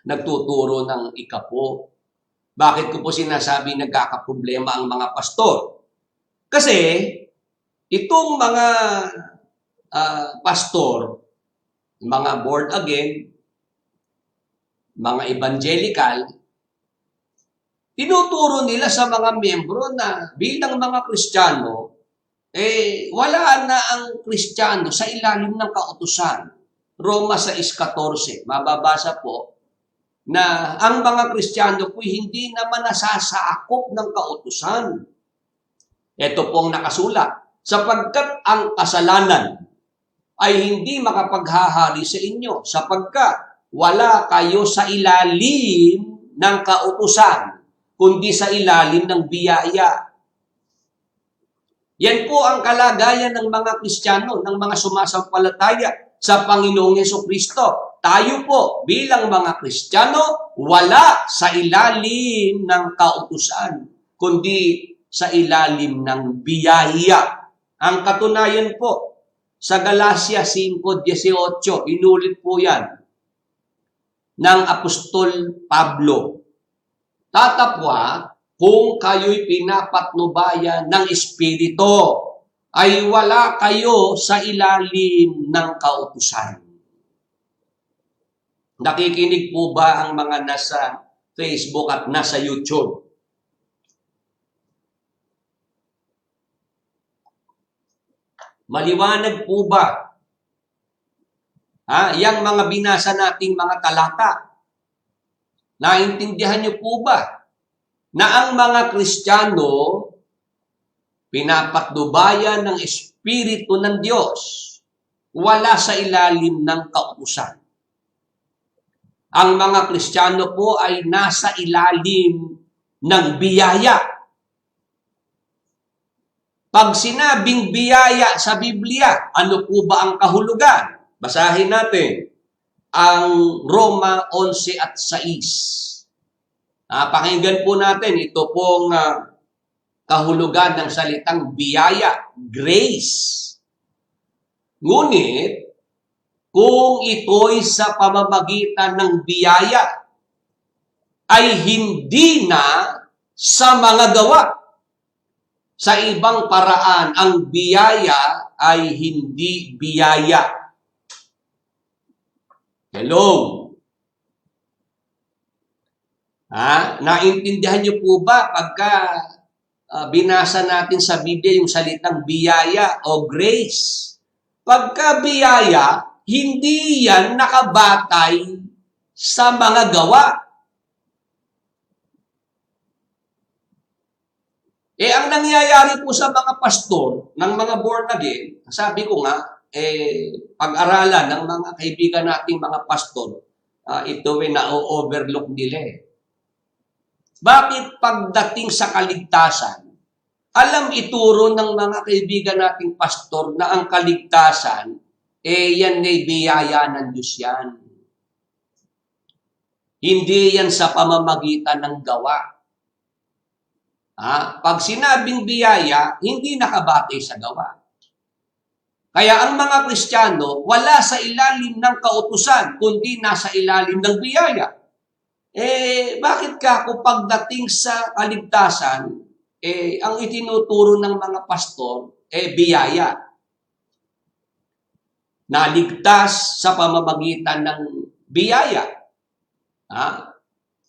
nagtuturo ng ikapo. Bakit ko po sinasabi nagkakaproblema ang mga pastor? Kasi itong mga pastor, mga born again, mga evangelical, tinuturo nila sa mga miyembro na bilang mga Kristiyano, wala na ang Kristiyano sa ilalim ng kautusan. Roma 6:14, mababasa po na ang mga Kristiyano po hindi naman nasasakop ng kautusan. Ito pong nakasulat, sapagkat ang kasalanan ay hindi makapaghahari sa inyo, sapagkat wala kayo sa ilalim ng kautusan, kundi sa ilalim ng biyaya. Yan po ang kalagayan ng mga Kristiyano, ng mga sumasampalataya sa Panginoong Jesucristo. Tayo po bilang mga Kristiyano, wala sa ilalim ng kautusan, kundi sa ilalim ng biyaya. Ang katunayan po, sa Galacia 5:18, inulit po yan ng Apostol Pablo. Tatapwa, kung kayo'y pinapatnubayan ng Espiritu, ay wala kayo sa ilalim ng kautusan. Nakikinig po ba ang mga nasa Facebook at nasa YouTube? Maliwanag po ba? Yang mga binasa nating mga talata. Naintindihan niyo po ba na ang mga Kristiyano pinapatnubayan ng Espiritu ng Diyos, wala sa ilalim ng kautusan? Ang mga Kristiyano po ay nasa ilalim ng biyaya. Pag sinabing biyaya sa Biblia, ano po ba ang kahulugan? Basahin natin ang Roma 11:6. Pakinggan po natin, ito pong kahulugan ng salitang biyaya, grace. Ngunit, kung ito'y sa pamamagitan ng biyaya, ay hindi na sa mga gawa. Sa ibang paraan, ang biyaya ay hindi biyaya. Hello? Naintindihan niyo po ba pagka binasa natin sa Biblia yung salitang biyaya o grace? Pagka biyaya, hindi yan nakabatay sa mga gawa. Ang nangyayari po sa mga pastor ng mga born again, sabi ko nga, pag-aralan ng mga kaibigan nating mga pastor, ito ay na-overlook nila. Bakit pagdating sa kaligtasan, alam ituro ng mga kaibigan nating pastor na ang kaligtasan, yan ay biyaya ng Diyos yan. Hindi yan sa pamamagitan ng gawa. Pag sinabing biyaya, hindi nakabatay sa gawa. Kaya ang mga Kristiyano, wala sa ilalim ng kautusan, kundi nasa ilalim ng biyaya. Bakit ka kung pagdating sa kaligtasan, ang itinuturo ng mga pastor, biyaya. Naligtas sa pamamagitan ng biyaya. Ha?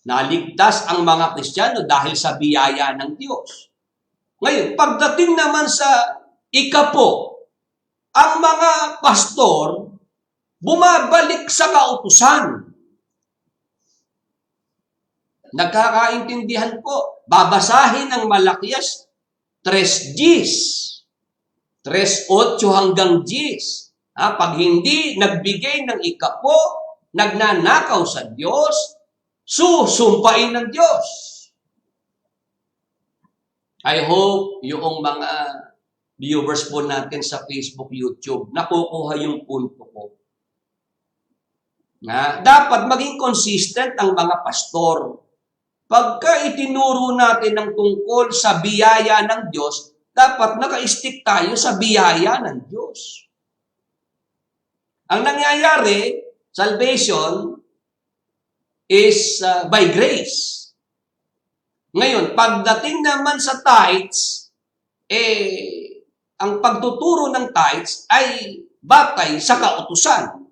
Naligtas ang mga Kristiyano dahil sa biyaya ng Diyos. Ngayon, pagdating naman sa ikapo, ang mga pastor bumabalik sa kautusan. Nagkakaintindihan po. Babasahin ng Malakias 3 Gs. 3:8 hanggang Gs. Pag hindi nagbigay ng ikapo, nagnanakaw sa Diyos, susumpain ng Diyos. I hope yung mga viewers po natin sa Facebook, YouTube, nakukuha yung punto ko. Dapat maging consistent ang mga pastor. Pagka itinuro natin ang tungkol sa biyaya ng Diyos, dapat naka-stick tayo sa biyaya ng Diyos. Ang nangyayari, salvation is by grace. Ngayon, pagdating naman sa tithes, ang pagtuturo ng tithes ay batay sa kautusan.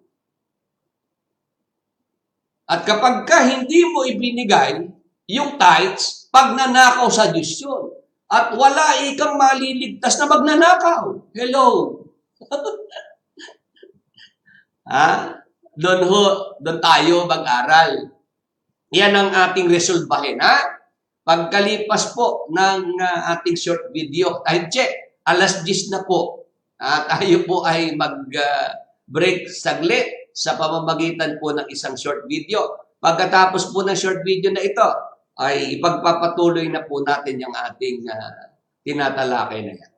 At kapag hindi mo ibinigay yung tithes, pagnanakaw sa Diyos yun. At wala ikang maliligtas na magnanakaw. Hello? Doon tayo mag-aral. Yan ang ating resolbahin. Pagkalipas po ng ating short video, alas 10 na po. Tayo po ay mag-break saglit sa pamamagitan po ng isang short video. Pagkatapos po ng short video na ito, ay ipagpapatuloy na po natin yung ating tinatalakay na yan.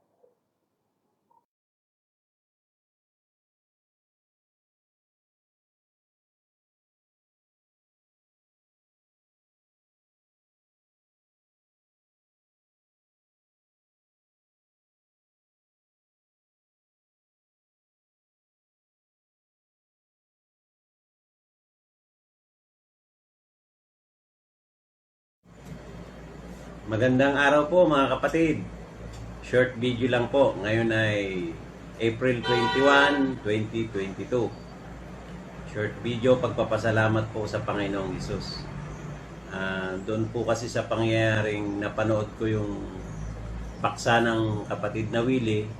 Magandang araw po mga kapatid. Short video lang po. Ngayon ay April 21, 2022. Short video, pagpapasalamat po sa Panginoong Hesus. Doon po kasi sa pangyayaring napanood ko yung paksa ng kapatid na Willie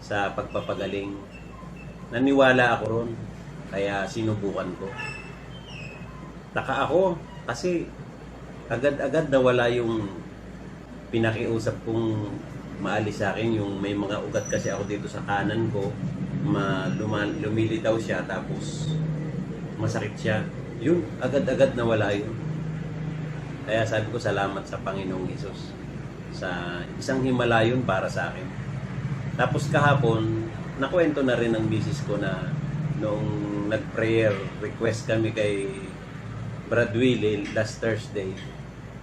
sa pagpapagaling. Naniwala ako ron, kaya sinubukan ko. Taka ako kasi agad-agad nawala yung pinakiusap kong maalis sa akin, yung may mga ugat kasi ako dito sa kanan ko, lumilitaw siya tapos masakit siya. Yun, agad-agad nawala yun. Kaya sabi ko salamat sa Panginoong Hesus sa isang himala yun para sa akin. Tapos kahapon, nakwento na rin ng misis ko na noong nag-prayer request kami kay Brad Willie last Thursday,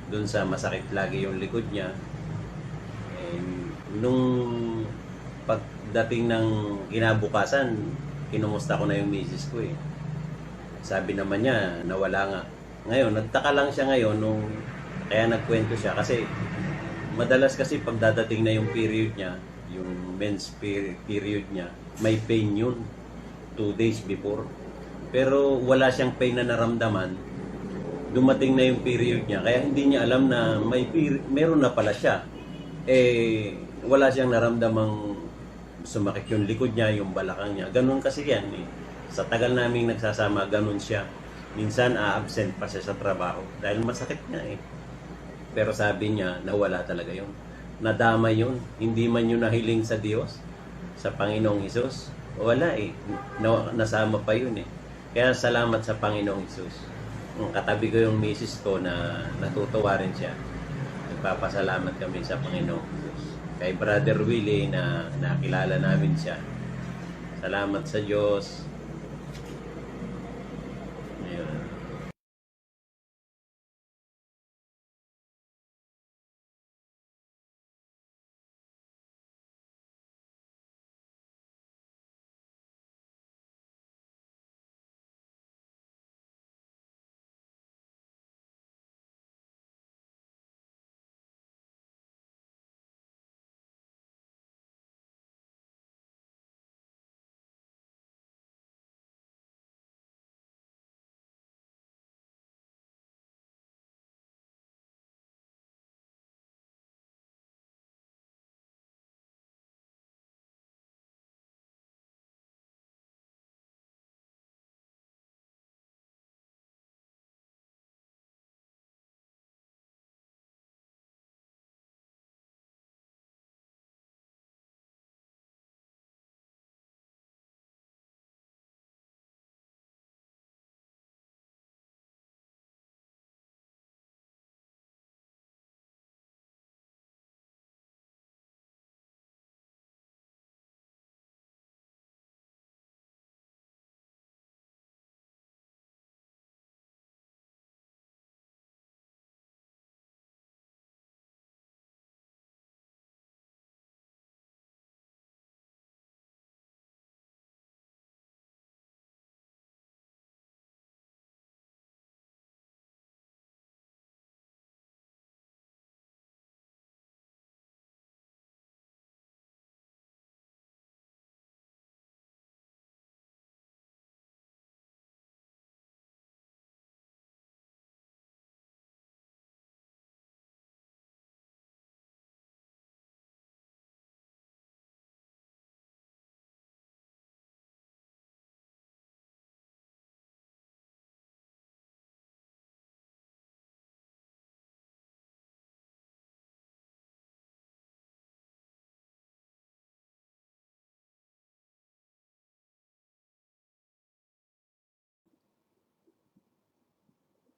dun sa masakit lagi yung likod niya. And nung pagdating ng kinabukasan, kinumusta ko na yung misis ko . Sabi naman niya, nawala nga. Ngayon, nagtaka lang siya ngayon nung kaya nagkwento siya kasi madalas kasi pagdadating na yung period niya, yung men's period niya, may pain yun 2 days before. Pero wala siyang pain na naramdaman. Dumating na yung period niya, kaya hindi niya alam na meron na pala siya. Wala siyang naramdamang sumakit yung likod niya, yung balakang niya. Ganun kasi yan . Sa tagal naming nagsasama, ganun siya. Minsan absent pa siya sa trabaho dahil masakit niya . Pero sabi niya, nawala talaga yun. Nadama yun. Hindi man yun nahiling sa Diyos, sa Panginoong Hesus. Wala . Nasama pa yun . Kaya salamat sa Panginoong Hesus. Katabi ko yung misis ko na natutuwa rin siya. Nagpapasalamat kami sa Panginoong Diyos. Kay Brother Willie na nakilala namin siya. Salamat sa Diyos.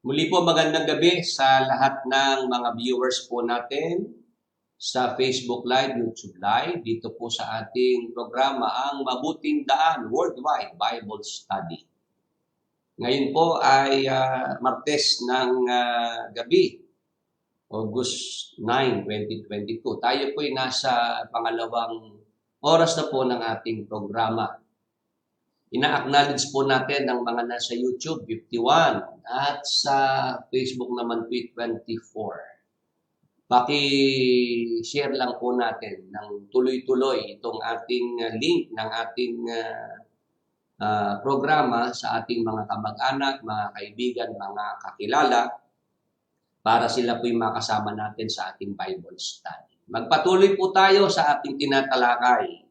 Muli po magandang gabi sa lahat ng mga viewers po natin sa Facebook Live, YouTube Live, dito po sa ating programa, ang Mabuting Daan Worldwide Bible Study. Ngayon po ay Martes ng gabi, August 9, 2022. Tayo po ay nasa pangalawang oras na po ng ating programa. Ina-acknowledge po natin ang mga nasa YouTube, 51, at sa Facebook naman po, 24. Paki-share lang po natin ng tuloy-tuloy itong ating link ng ating programa sa ating mga kamag-anak, mga kaibigan, mga kakilala, para sila po'y makasama natin sa ating Bible study. Magpatuloy po tayo sa ating tinatalakay.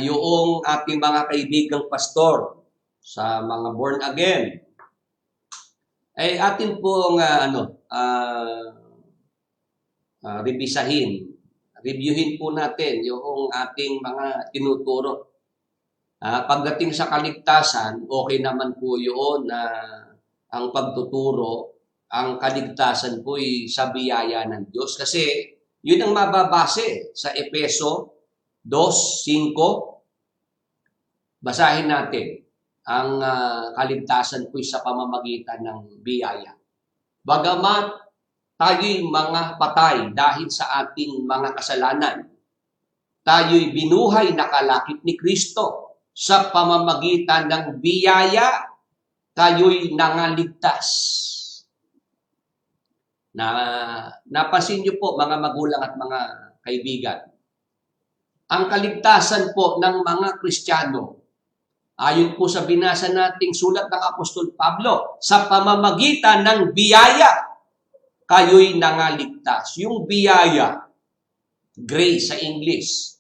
Yung ating mga kaibigang pastor sa mga born again, ay atin pong reviewin po natin yung ating mga tinuturo. Pagdating sa kaligtasan, okay naman po yun na ang pagtuturo, ang kaligtasan po ay sa biyaya ng Diyos. Kasi yun ang mababase sa Efeso 2:5. Basahin natin. Ang kaligtasan po sa pamamagitan ng biyaya. Bagamat tayo'y mga patay dahil sa ating mga kasalanan, tayo'y binuhay na kalakip ni Kristo. Sa pamamagitan ng biyaya, tayo'y nangaligtas. Napansin niyo po, mga magulang at mga kaibigan, ang kaligtasan po ng mga Kristiyano, ayon po sa binasa nating sulat ng Apostol Pablo, sa pamamagitan ng biyaya, kayo'y nangaligtas. Yung biyaya, grace sa English,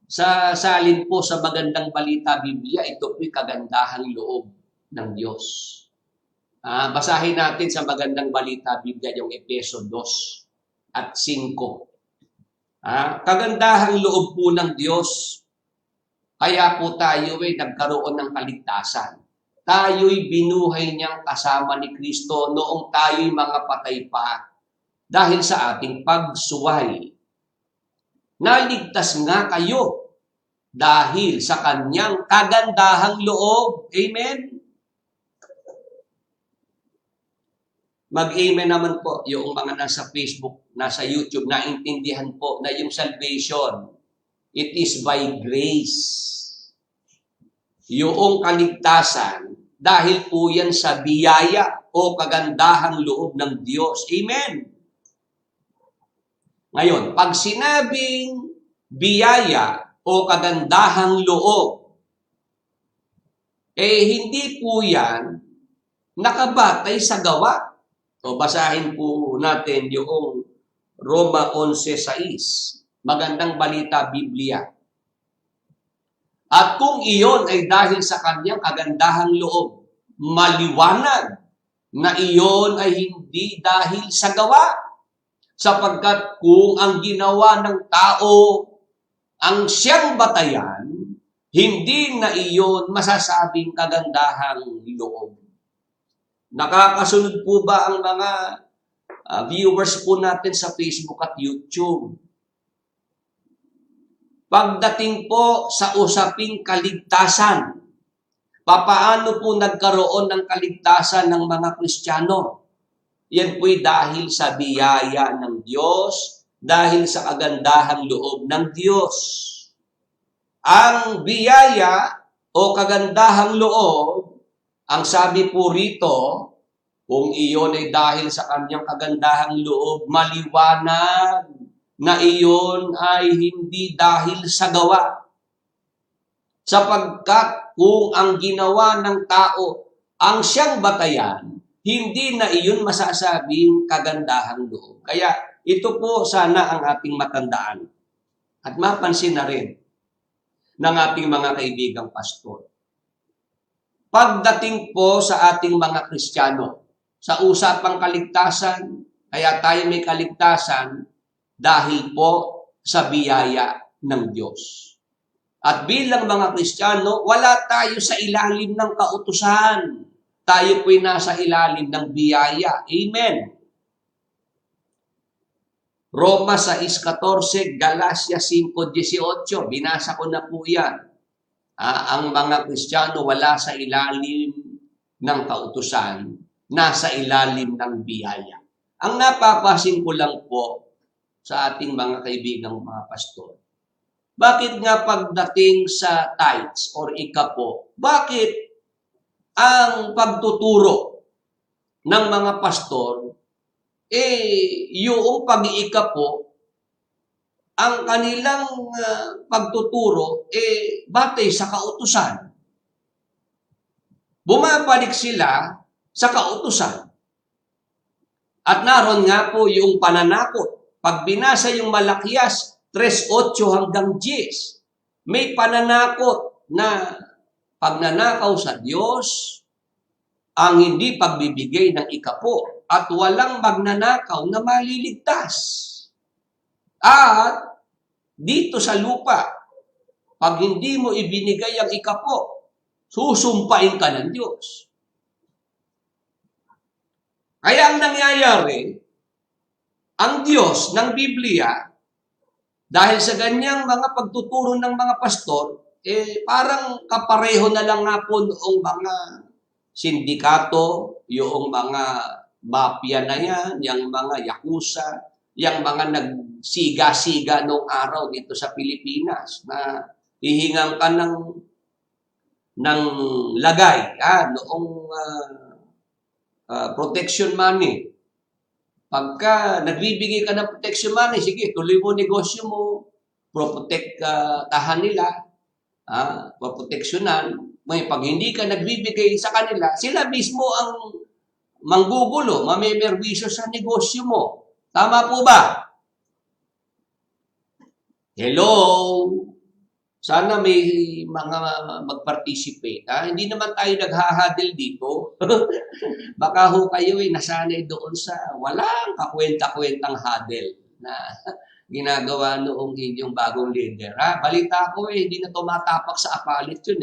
sa salin po sa magandang balita Biblia, ito po'y kagandahang loob ng Diyos. Basahin natin sa magandang balita Biblia yung Efeso 2:5. Kagandahang loob po ng Diyos. Kaya po tayo ay nagkaroon ng kaligtasan. Tayo'y binuhay niyang kasama ni Kristo noong tayo'y mga patay pa dahil sa ating pagsuway. Naligtas nga kayo dahil sa kanyang kagandahang loob. Amen? Mag-amen naman po yung mga nasa Facebook, nasa YouTube, naintindihan po na yung salvation, it is by grace. Yung kaligtasan, dahil po yan sa biyaya o kagandahang loob ng Diyos. Amen? Ngayon, pag sinabing biyaya o kagandahang loob, hindi po yan nakabatay sa gawa. O basahin po natin yung Roma 11:6. Magandang balita Biblia. At kung iyon ay dahil sa kanyang kagandahang loob, maliwanag na iyon ay hindi dahil sa gawa. Sapagkat kung ang ginawa ng tao ang siyang batayan, hindi na iyon masasabing kagandahang loob. Nakakasunod po ba ang mga viewers po natin sa Facebook at YouTube? Pagdating po sa usaping kaligtasan, papaano po nagkaroon ng kaligtasan ng mga Kristiyano? Yan po'y dahil sa biyaya ng Diyos, dahil sa kagandahang loob ng Diyos. Ang biyaya o kagandahang loob, ang sabi po rito, kung iyon ay dahil sa kanyang kagandahang loob, maliwanag na iyon ay hindi dahil sa gawa. Sapagkat kung ang ginawa ng tao ang siyang batayan, hindi na iyon masasabing kagandahang loob. Kaya ito po sana ang ating matandaan at mapansin na rin ng ating mga kaibigang pastor. Pagdating po sa ating mga Kristiyano, sa usapang kaligtasan, kaya tayo may kaligtasan dahil po sa biyaya ng Diyos. At bilang mga Kristiyano, wala tayo sa ilalim ng kautusan. tayo po'y nasa ilalim ng biyaya. Amen. Roma 6:14, Galacia 5:18, binasa ko na po yan. Ang mga Kristiyano wala sa ilalim ng kautusan, nasa ilalim ng biyaya. Ang napapasin ko lang po sa ating mga kaibigang mga pastor, bakit nga pagdating sa tithes or ikapo, bakit ang pagtuturo ng mga pastor, yung pag-iikapo, ang kanilang pagtuturo, batay sa kautusan. Bumabalik sila sa kautusan. At naroon nga po yung pananakot. Pag binasa yung Malakias 3:8 hanggang 10, may pananakot na pagnanakaw sa Diyos, ang hindi pagbibigay ng ikapo, at walang magnanakaw na maliligtas. At dito sa lupa, pag hindi mo ibinigay ang ikapo, susumpain ka ng Diyos. Kaya ang nangyayari, ang Diyos ng Biblia, dahil sa ganyang mga pagtuturo ng mga pastor, parang kapareho na lang nga po noong mga sindikato, yung mga mafia na yan, yung mga yakuza, yung mga nagsiga-siga noong araw dito sa Pilipinas na hihingan ka ng lagay noong protection money. Pagka nagbibigay ka ng protection money, sige, tuloy mo negosyo mo, protektahan nila, proteksyonan. May pag hindi ka nagbibigay sa kanila, sila mismo ang manggugulo, mamemerwisyo sa negosyo mo. Tama po ba? Hello? Sana may mga mag-participate. Hindi naman tayo naghahadil dito. Baka ho kayo nasanay doon sa walang kakwenta-kwentang hadil na ginagawa noong inyong bagong leader. Balita ko hindi na tumatapak sa apalit yun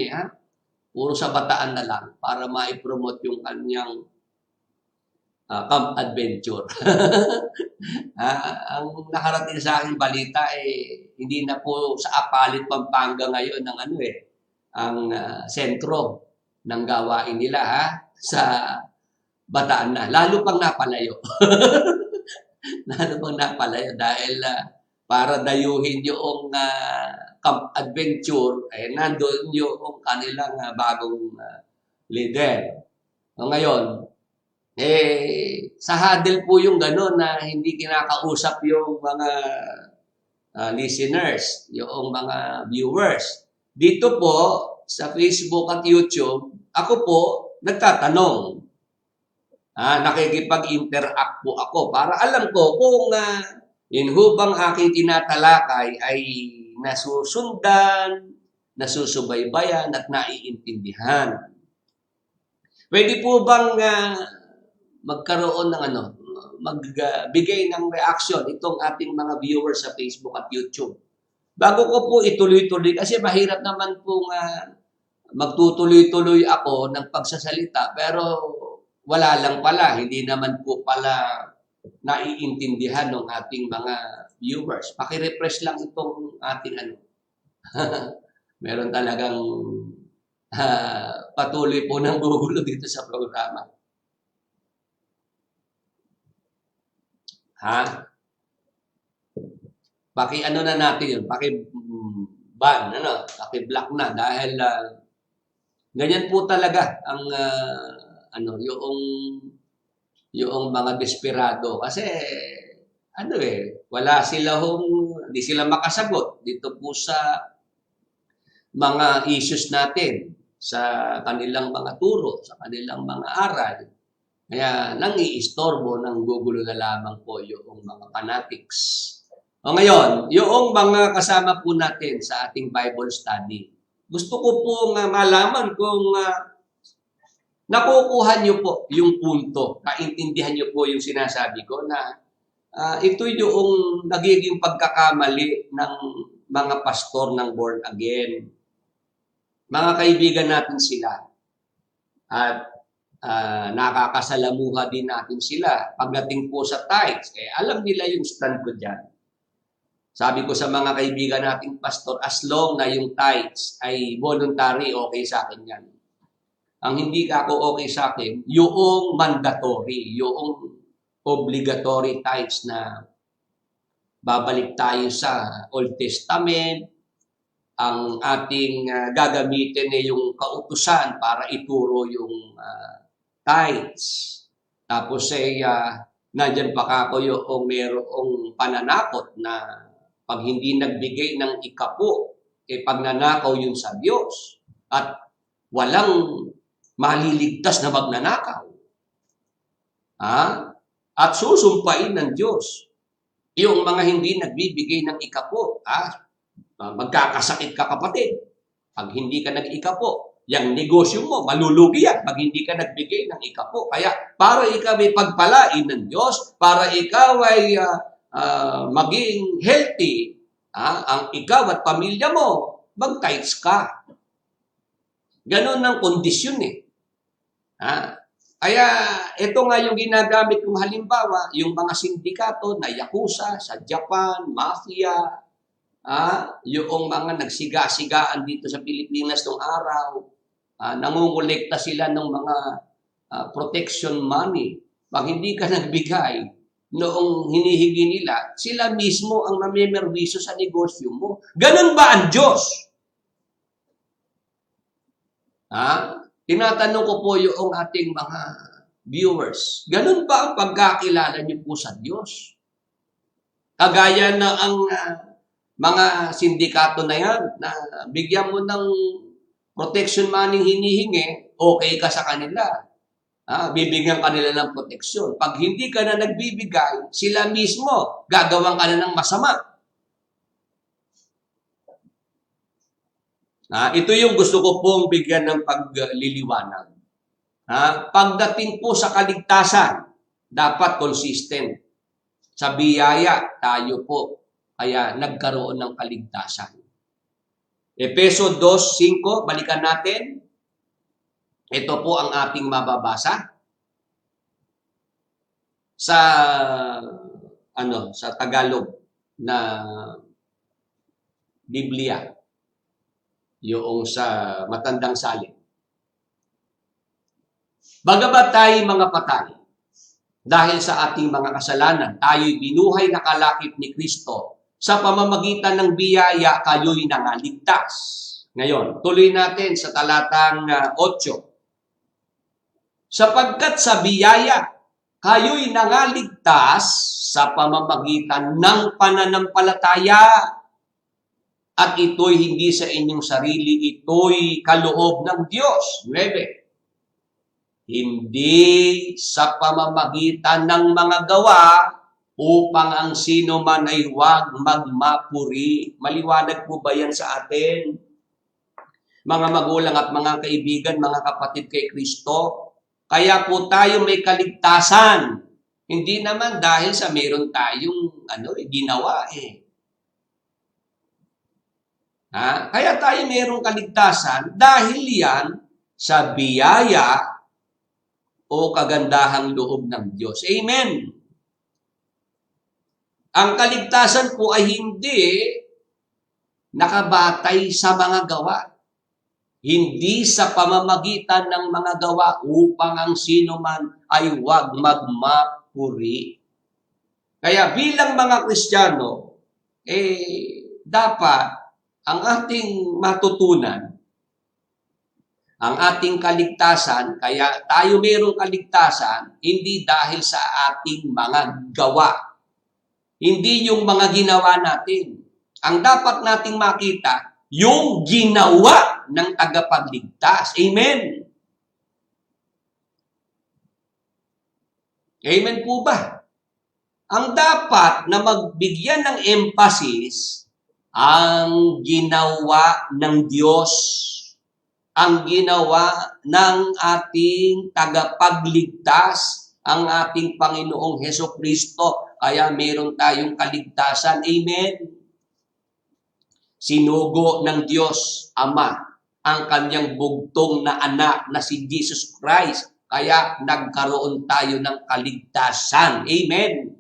Puro sa Bataan na lang para ma-promote yung kanyang camp adventure. Ang nakarating sa aking balita hindi na po sa Apalit, Pampanga ngayon ang sentro ng gawain nila sa Bataan na. Lalo pang napalayo. Lalo pang napalayo dahil para dayuhin yung camp adventure, nandun yung kanilang bagong leader. Ngayon, sa huddle po yung gano'n na hindi kinakausap yung mga listeners, yung mga viewers. Dito po, sa Facebook at YouTube, ako po nagtatanong. Nakikipag-interact po ako para alam ko kung yun bang aking tinatalakay ay nasusundan, nasusubaybayan at naiintindihan. Pwede po bang magkaroon ng magbigay ng reaction itong ating mga viewers sa Facebook at YouTube? Bago ko po ituloy-tuloy, kasi mahirap naman pong magtutuloy-tuloy ako ng pagsasalita, pero wala lang pala, hindi naman po pala naiintindihan ng ating mga viewers. Paki-refresh lang itong ating meron talagang patuloy po ng gugulo dito sa programa. Paki-ano na natin yun, paki-ban, paki-block na dahil ganyan po talaga ang yung mga desperado kasi wala sila hindi sila makasagot dito po sa mga issues natin sa kanilang mga turo, sa kanilang mga aral. Kaya nang-iistorbo, gugulo na lamang po yung mga fanatics. Ngayon, yung mga kasama po natin sa ating Bible study, gusto ko po malaman kung nakukuha niyo po yung punto, naintindihan niyo po yung sinasabi ko na ito yung nagiging pagkakamali ng mga pastor ng born again. Mga kaibigan natin sila. At nakakasalamuha din natin sila. Pagdating po sa tithes, alam nila yung stand ko dyan. Sabi ko sa mga kaibigan nating pastor, as long na yung tithes ay voluntary, okay sa akin yan. Ang hindi ako okay sa akin, yung mandatory, yung obligatory tithes na babalik tayo sa Old Testament, ang ating gagamitin ay yung kautusan para ituro yung tithes. Tapos nandyan pa kako yung merong pananakot na pag hindi nagbigay ng ikapo, pagnanakaw yun sa Diyos. At walang maliligtas na magnanakaw. At susumpain ng Diyos. Yung mga hindi nagbibigay ng ikapo, magkakasakit ka kapatid. Pag hindi ka nag-ikapo, yung negosyo mo, malulugi yan pag hindi ka nagbigay ng ikapo. Kaya para ikaw ay pagpalain ng Diyos, para ikaw ay maging healthy, ang ikaw at pamilya mo, mag-tithes ka. Ganon ang kondisyon Kaya ito nga yung ginagamit kong halimbawa, yung mga sindikato na yakuza sa Japan, mafia, yung mga nagsiga-sigaan dito sa Pilipinas noong araw, nangungulekta sila ng mga protection money. Pag hindi ka nagbigay, noong hinihingi nila, sila mismo ang namemerwisyo sa negosyo mo. Ganun ba ang Diyos? Tinatanong ko po yung ating mga viewers, ganun ba ang pagkakilala niyo po sa Diyos? Kagaya na ang mga sindikato na yan, na bigyan mo ng protection money hinihingi, okay ka sa kanila. Bibigyan kanila ng proteksyon. Pag hindi ka na nagbibigay, sila mismo gagawan ka na ng masama. Ito yung gusto ko pong bigyan ng pagliliwanag. Pagdating po sa kaligtasan, dapat consistent. Sa biyaya, tayo po kaya nagkaroon ng kaligtasan. Efeso 2:5, balikan natin. Ito po ang ating mababasa sa sa Tagalog na Biblia, yung sa Matandang Salin. Bagamat tayo mga patay, dahil sa ating mga kasalanan, tayo'y binuhay na kalakip ni Kristo. Sa pamamagitan ng biyaya, kayo'y nangaligtas. Ngayon, tuloy natin sa talatang 8. Sapagkat sa biyaya, kayo'y nangaligtas sa pamamagitan ng pananampalataya. At ito'y hindi sa inyong sarili, ito'y kaloob ng Diyos. 9. Hindi sa pamamagitan ng mga gawa upang ang sino man ay huwag magmapuri. Maliwanag po ba yan sa atin? Mga magulang at mga kaibigan, mga kapatid kay Kristo, kaya po tayo may kaligtasan. Hindi naman dahil sa meron tayong ginawa Kaya tayo mayroong kaligtasan dahil yan sa biyaya o kagandahang loob ng Diyos. Amen. Ang kaligtasan po ay hindi nakabatay sa mga gawa. Hindi sa pamamagitan ng mga gawa upang ang sino man ay huwag magmapuri. Kaya bilang mga Kristiyano, dapat ang ating matutunan, ang ating kaligtasan, kaya tayo mayroong kaligtasan, hindi dahil sa ating mga gawa. Hindi yung mga ginawa natin. Ang dapat nating makita, yung ginawa ng tagapagligtas. Amen. Amen po ba? Ang dapat na magbigyan ng emphasis, ang ginawa ng Diyos, ang ginawa ng ating tagapagligtas, ang ating Panginoong Hesukristo. Kaya meron tayong kaligtasan. Amen. Sinugo ng Diyos Ama ang kanyang bugtong na anak na si Jesus Christ Kaya nagkaroon tayo ng kaligtasan. Amen.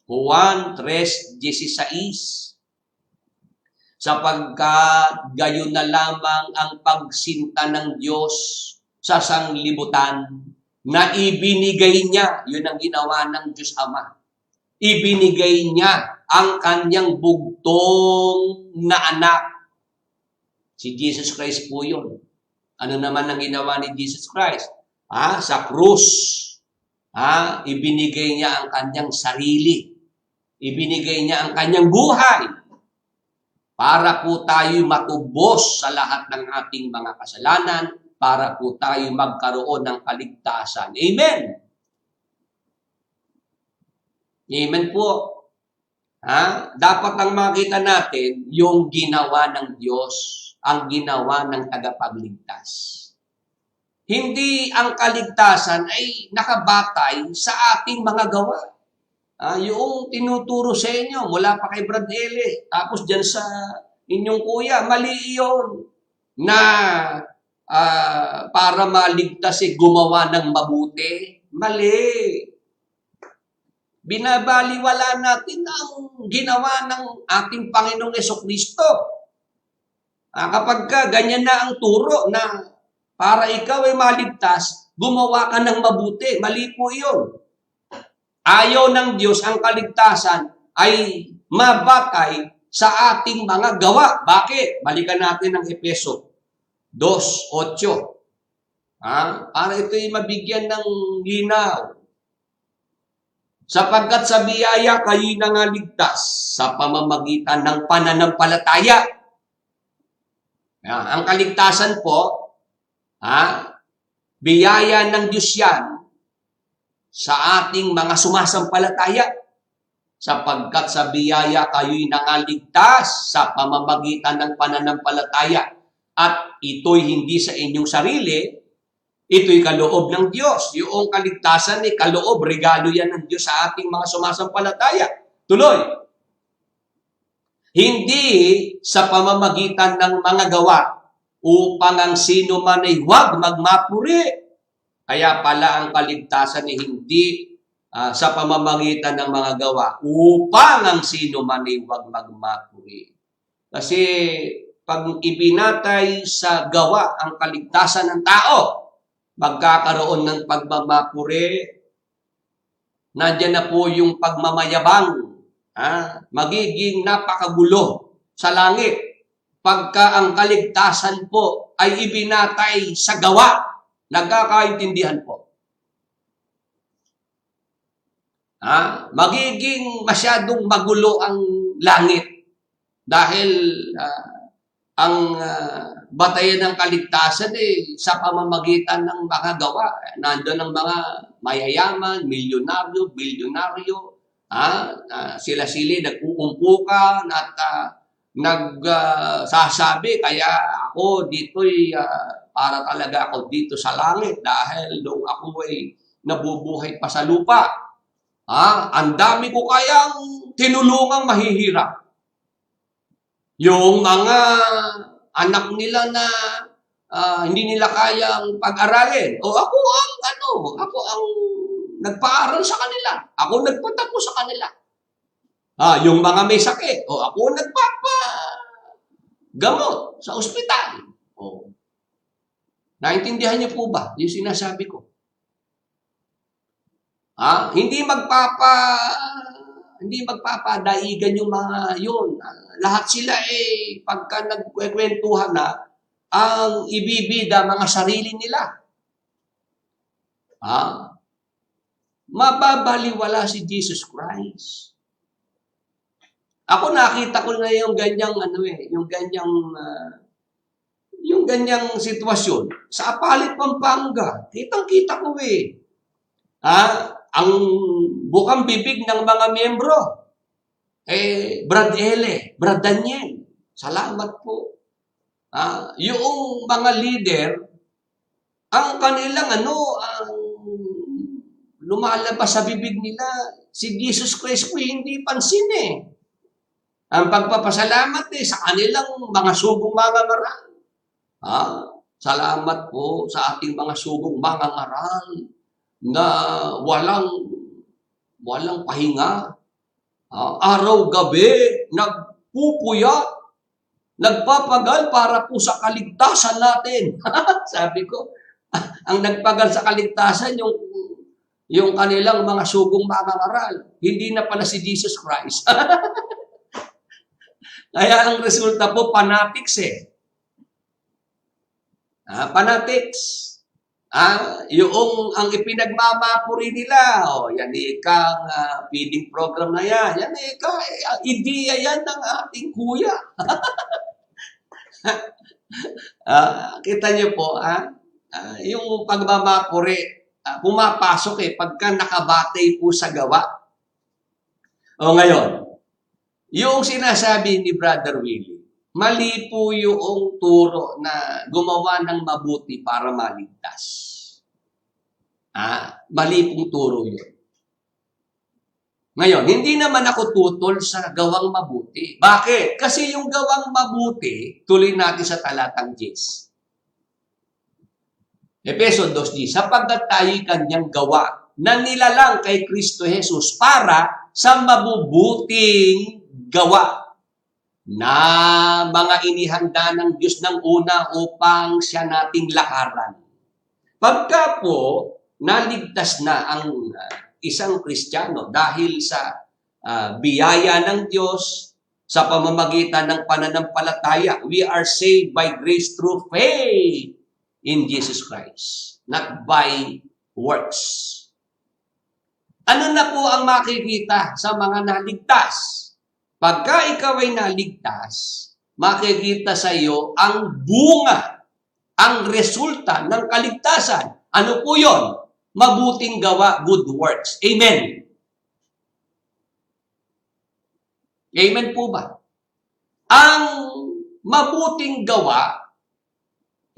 Juan 3:16. Sapagkat gayon na lamang ang pagsinta ng Diyos sa sanglibutan na ibinigay niya, yun ang ginawa ng Diyos Ama. Ibinigay niya ang kanyang bugtong na anak. Si Jesus Christ po yun. Ano naman ang ginawa ni Jesus Christ? Sa krus. Ibinigay niya ang kanyang sarili. Ibinigay niya ang kanyang buhay para po tayo matubos sa lahat ng ating mga kasalanan, para po tayo magkaroon ng kaligtasan. Amen! Amen po. Dapat ang makita natin yung ginawa ng Diyos, ang ginawa ng tagapagligtas. Hindi ang kaligtasan ay nakabatay sa ating mga gawa. Yung tinuturo sa inyo, mula pa kay Brad Ele, tapos dyan sa inyong kuya, mali yun. Na para maligtas gumawa ng mabuti. Mali. Binabaliwala natin ang ginawa ng ating Panginoong Jesucristo. Kapag ganyan na ang turo na para ikaw ay maligtas, gumawa ka ng mabuti. Mali po yun. Ayaw ng Diyos ang kaligtasan ay mabatay sa ating mga gawa. Bakit? Balikan natin ang Efeso 2:8. Para ito'y mabigyan ng linaw. Sapagkat sa biyaya kayo'y nangaligtas sa pamamagitan ng pananampalataya. Ang kaligtasan po, biyaya ng Diyos yan sa ating mga sumasampalataya, sapagkat sa biyaya kayo'y nangaligtas sa pamamagitan ng pananampalataya, at ito'y hindi sa inyong sarili, ito'y kaloob ng Diyos. Yung kaligtasan ay kaloob, regalo yan ng Diyos sa ating mga sumasampalataya. Tuloy. Hindi sa pamamagitan ng mga gawa, upang ang sino man ay huwag magmapuri. Kaya pala ang kaligtasan ay hindi sa pamamagitan ng mga gawa upang ang sino man ay huwag magmapuri. Kasi pag ibinatay sa gawa ang kaligtasan ng tao, magkakaroon ng pagmamapuri. Nandiyan na po yung pagmamayabang. Magiging napakagulo sa langit. Pagka ang kaligtasan po ay ibinatay sa gawa, nagkakaintindihan po. Magiging masyadong magulo ang langit dahil ang batayan ng kaligtasan sa pamamagitan ng mga gawa. Nandoon ang mga mayayaman, milyonaryo, bilyonaryo, sila-sili nag-uumpukan at nagsasabi, kaya ako dito'y para talaga ako dito sa langit dahil nung ako ay nabubuhay pa sa lupa. Ang dami ko kayang tinulungang mahihirap. Yung mga anak nila na hindi nila kayang pag-aralin. Ako ang nagpaaral sa kanila. Ako nagpatapos sa kanila. Yung mga may sakit. Ako nagpapagamot sa ospital. Naintindihan niyo po ba yung sinasabi ko? Hindi magpapadaigan yung mga yun. Lahat sila pagka nagkwentuhan na, ang ibibida mga sarili nila. Mababaliwala si Jesus Christ. Ako nakita ko na yung ganyang yung ganyang sitwasyon sa Apalit, Pampanga. Kitang-kita ko ang bukang bibig ng mga miyembro. Brad Ele, Brad Daniel, salamat po. Yung mga leader, ang kanilang ang lumalabas sa bibig nila, si Jesus Christ po hindi pansin Ang pagpapasalamat sa kanilang mga subong mga marang. Salamat po sa ating mga sugong mangangaral na walang pahinga. Araw-gabi, nagpupuyat, nagpapagal para po sa kaligtasan natin. Sabi ko, ang nagpagal sa kaligtasan, yung kanilang mga sugong mangangaral. Hindi na pala si Jesus Christ. Kaya ang resulta po, fanatics eh. Fanatics. Yung ang ipinagmamapuri nila, yan ikang feeding program na yan ideya yan ng ating kuya. Kita niyo po, yung pagmamapuri, pumapasok pagka nakabatay po sa gawa. Ngayon, yung sinasabi ni Brother Willie, mali po yung turo na gumawa ng mabuti para maligtas. Mali pong turo yun. Ngayon, hindi naman ako tutol sa gawang mabuti. Bakit? Kasi yung gawang mabuti, tuloy natin sa talatang 10. Efeso 2:10, sapagkat tayo'y kanyang gawa na nilalang kay Kristo Jesus para sa mabubuting gawa na mga inihanda ng Diyos ng una upang siya nating lakaran. Pagka po naligtas na ang isang Kristiyano dahil sa biyaya ng Diyos sa pamamagitan ng pananampalataya, we are saved by grace through faith in Jesus Christ, not by works. Ano na po ang makikita sa mga naligtas? Pagka ikaw ay naligtas, makikita sa iyo ang bunga, ang resulta ng kaligtasan. Ano po yon? Mabuting gawa, good works. Amen. Amen po ba? Ang mabuting gawa,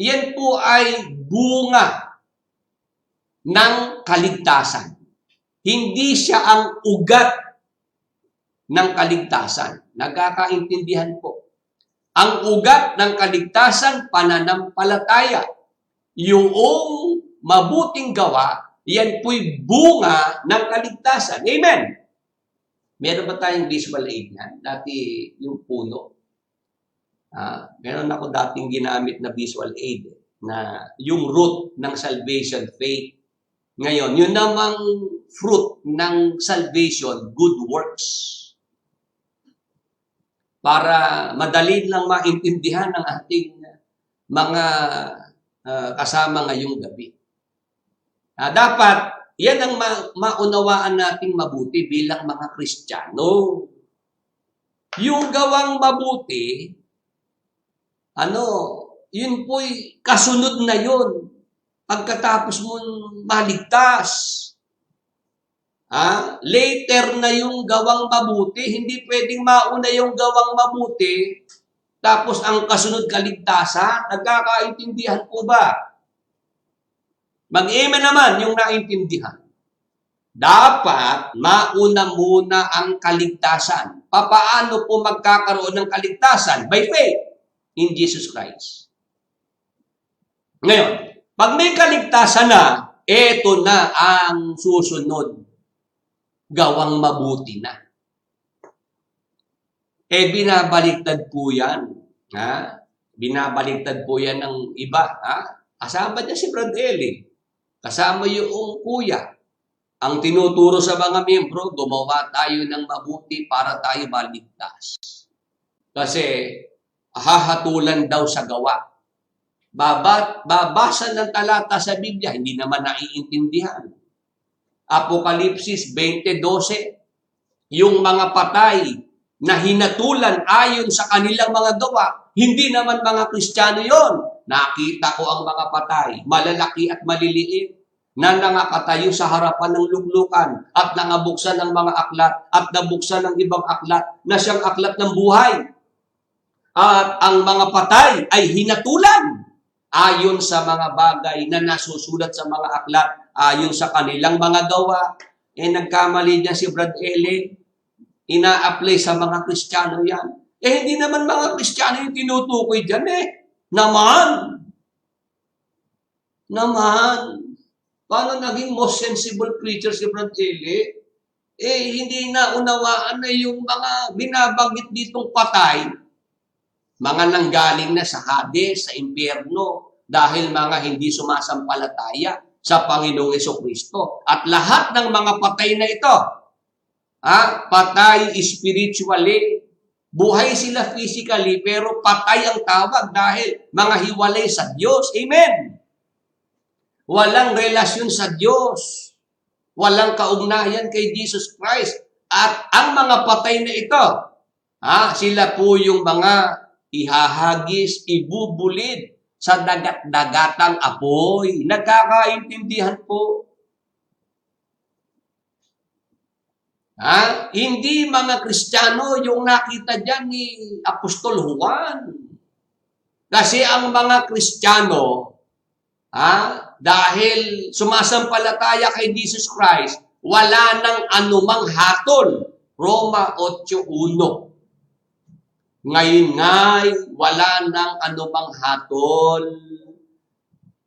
yan po ay bunga ng kaligtasan. Hindi siya ang ugat ng kaligtasan. Nagkakaintindihan po. Ang ugat ng kaligtasan, pananampalataya. Yung mabuting gawa, yan po'y bunga ng kaligtasan. Amen. Meron ba tayong visual aid yan? Dati yung puno. Meron ako dating ginamit na visual aid na yung root ng salvation, faith. Ngayon, yun namang fruit ng salvation, good works. Para madali lang maintindihan ng ating mga kasama ngayong gabi. Dapat, yan ang maunawaan nating mabuti bilang mga Kristiyano. Yung gawang mabuti, yun po'y kasunod na yun. Pagkatapos mo maligtas. Later na yung gawang mabuti, hindi pwedeng mauna yung gawang mabuti, tapos ang kasunod kaligtasan. Nagkakaintindihan po ba? Mag-amen naman yung naintindihan. Dapat mauna muna ang kaligtasan. Papaano po magkakaroon ng kaligtasan? By faith in Jesus Christ. Ngayon, pag may kaligtasan na, eto na ang susunod. Gawang mabuti na. Binabaliktad po yan. Binabaliktad po yan ng iba. Kasama niya si Brad Eli. Kasama yung kuya. Ang tinuturo sa mga miyembro, gumawa tayo ng mabuti para tayo maligtas. Kasi hahatulan daw sa gawa. Babasa ng talata sa Biblia, hindi naman naiintindihan. Apokalipsis 20:12, yung mga patay na hinatulan ayon sa kanilang mga gawa, hindi naman mga Kristiyano yon. Nakita ko ang mga patay, malalaki at maliliit, na nangakatayo sa harapan ng luglukan at nangabuksan ng mga aklat at nabuksan ng ibang aklat na siyang aklat ng buhay. At ang mga patay ay hinatulan ayon sa mga bagay na nasusulat sa mga aklat, ayon sa kanilang mga gawa. Nagkamali niya si Brad Eli, ina-apply sa mga Kristiyano yan. Hindi naman mga Kristiyano yung tinutukoy dyan Naman! Naman, paano naging most sensible creature si Brad Eli? Hindi na unawaan na yung mga binabanggit ditong patay, mga nanggaling na sa Hades, sa impyerno, dahil mga hindi sumasampalataya sa Panginoong Jesucristo. At lahat ng mga patay na ito, patay spiritually, buhay sila physically, pero patay ang tawag dahil mga hiwalay sa Diyos. Amen! Walang relasyon sa Diyos. Walang kaugnayan kay Jesus Christ. At ang mga patay na ito, sila po yung mga ihahagis, ibubulid sa dagat-dagatang apoy. Nagkakaintindihan po. Hindi mga Kristiyano yung nakita dyan ni Apostol Juan. Kasi ang mga Kristiyano, dahil sumasampalataya kay Jesus Christ, wala nang anumang hatol. Roma 8:1. Ngayon nga'y wala nang anumang hatol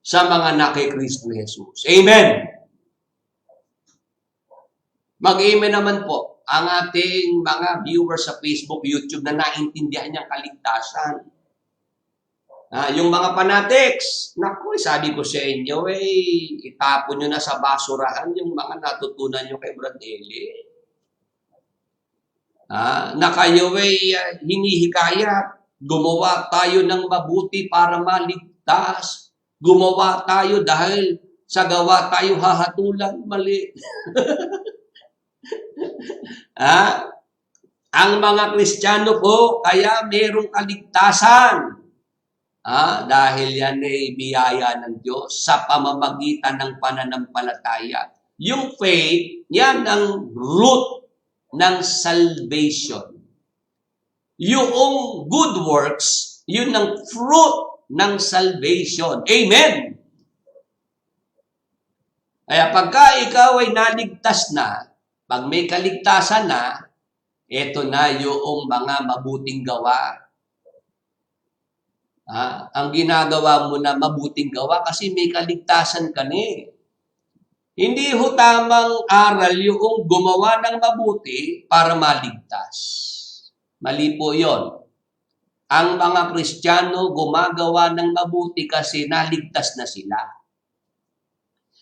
sa mga nakay Kristo Jesus. Amen! Mag-amen naman po ang ating mga viewers sa Facebook, YouTube na naintindihan niyang kaligtasan. Yung mga fanatics, naku, sabi ko sa inyo, itapon nyo na sa basurahan yung mga natutunan nyo kay Brad Eli. Na kayo hinihikayat, gumawa tayo ng mabuti para maligtas. Gumawa tayo dahil sa gawa tayo hahatulan, mali. Ang mga Kristiyano po, kaya merong kaligtasan. Dahil yan ay biyaya ng Diyos sa pamamagitan ng pananampalataya. Yung faith, yan ang root ng salvation. Yung good works, yun ang fruit ng salvation. Amen! Kaya pagka ikaw ay naligtas na, pag may kaligtasan na, eto na yung mga mabuting gawa. Ang ginagawa mo na mabuting gawa kasi may kaligtasan ka na. Hindi ho tamang aral yung gumawa ng mabuti para maligtas. Mali po yon. Ang mga Kristiyano gumagawa ng mabuti kasi naligtas na sila.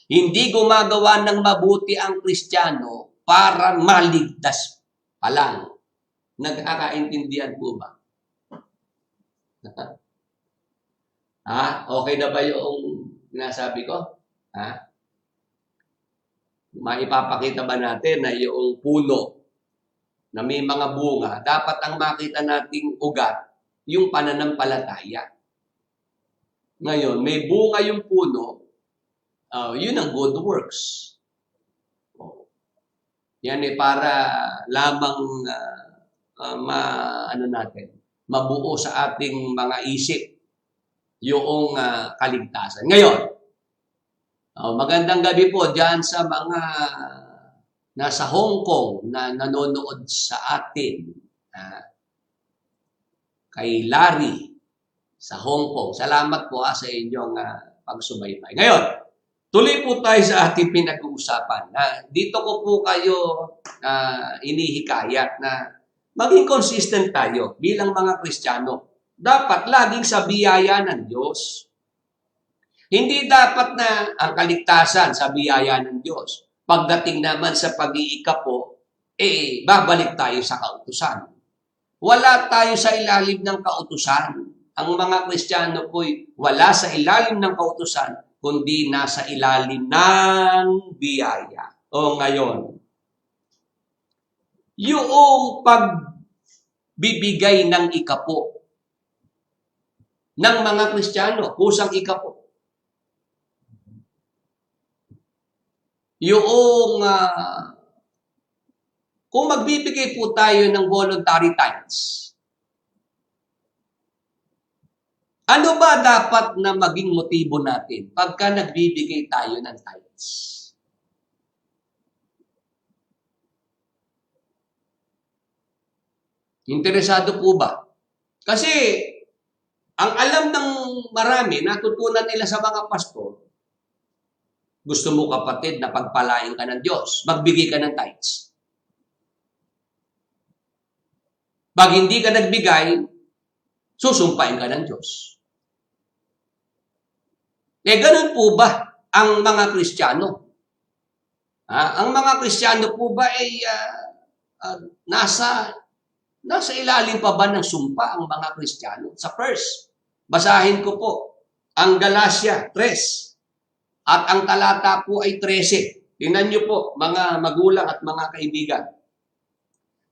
Hindi gumagawa ng mabuti ang Kristiyano para maligtas pa lang. Nagkakaintindihan po ba? Okay na ba yung sinasabi ko? Maipapakita ba natin na yung puno na may mga bunga, dapat ang makita nating ugat, yung pananampalataya. Ngayon, may bunga yung puno, yun ang good works. Yan para lamang mabuo sa ating mga isip yung kaligtasan. Ngayon, magandang gabi po dyan sa mga nasa Hong Kong na nanonood sa atin. Kay Larry sa Hong Kong. Salamat po sa inyong pagsubaybay. Ngayon, tuloy po tayo sa ating pinag-uusapan. Dito ko po kayo inihikayat na maging consistent tayo bilang mga Kristiyano. Dapat laging sa biyaya ng Diyos. Hindi dapat na ang kaligtasan sa biyaya ng Diyos. Pagdating naman sa pag-iikapo, babalik tayo sa kautusan. Wala tayo sa ilalim ng kautusan. Ang mga Kristiyano po'y wala sa ilalim ng kautusan, kundi nasa ilalim ng biyaya. O ngayon, yung pagbibigay ng ikapo ng mga Kristiyano, kusang ikapo. Yung, kung magbibigay po tayo ng voluntary tithes, ano ba dapat na maging motibo natin pagka nagbibigay tayo ng tithes? Interesado po ba? Kasi, ang alam ng marami, natutunan nila sa mga pastor, Gusto mo, kapatid, na pagpalain ka ng Diyos, magbigay ka ng tithes. Pag hindi ka nagbigay, susumpain ka ng Diyos. Ganun po ba ang mga Kristiyano? Ang mga Kristiyano po ba ay nasa ilalim pa ba ng sumpa ang mga Kristiyano? Sa first, basahin ko po ang Galatia 3. At ang talata po ay 13. Tingnan niyo po, mga magulang at mga kaibigan.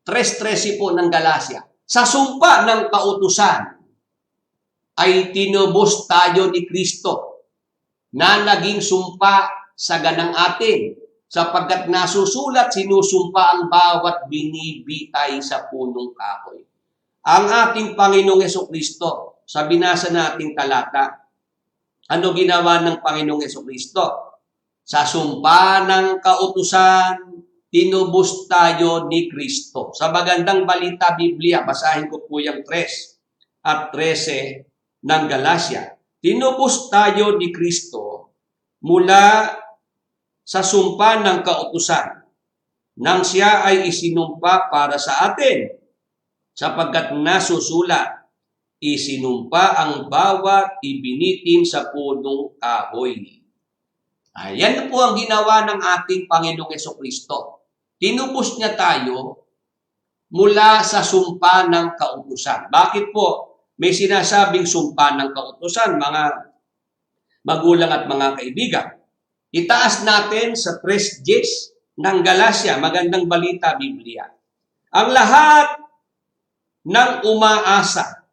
3:13 po ng Galatia. Sa sumpa ng kautusan ay tinubos tayo ni Kristo na naging sumpa sa ganang atin, sapagkat nasusulat, sinusumpa ang bawat binibitay sa punong kahoy. Ang ating Panginoong Jesucristo, sa binasa nating talata, ano ginawa ng Panginoong Jesucristo? Sa sumpa ng kautusan, tinubos tayo ni Kristo. Sa Magandang Balita Biblia, basahin ko po yung 3 at 13 ng Galatia. Tinubos tayo ni Kristo mula sa sumpa ng kautusan nang siya ay isinumpa para sa atin, sapagkat nasusulat, isinumpa ang bawat ibinitin sa punong kahoy. Ayan po ang ginawa ng ating Panginoong Jesucristo. Tinubos niya tayo mula sa sumpa ng kautusan. Bakit po may sinasabing sumpa ng kautusan, mga magulang at mga kaibigan? Itaas natin sa 3:10 ng Galatia, Magandang Balita Biblia. Ang lahat ng umaasa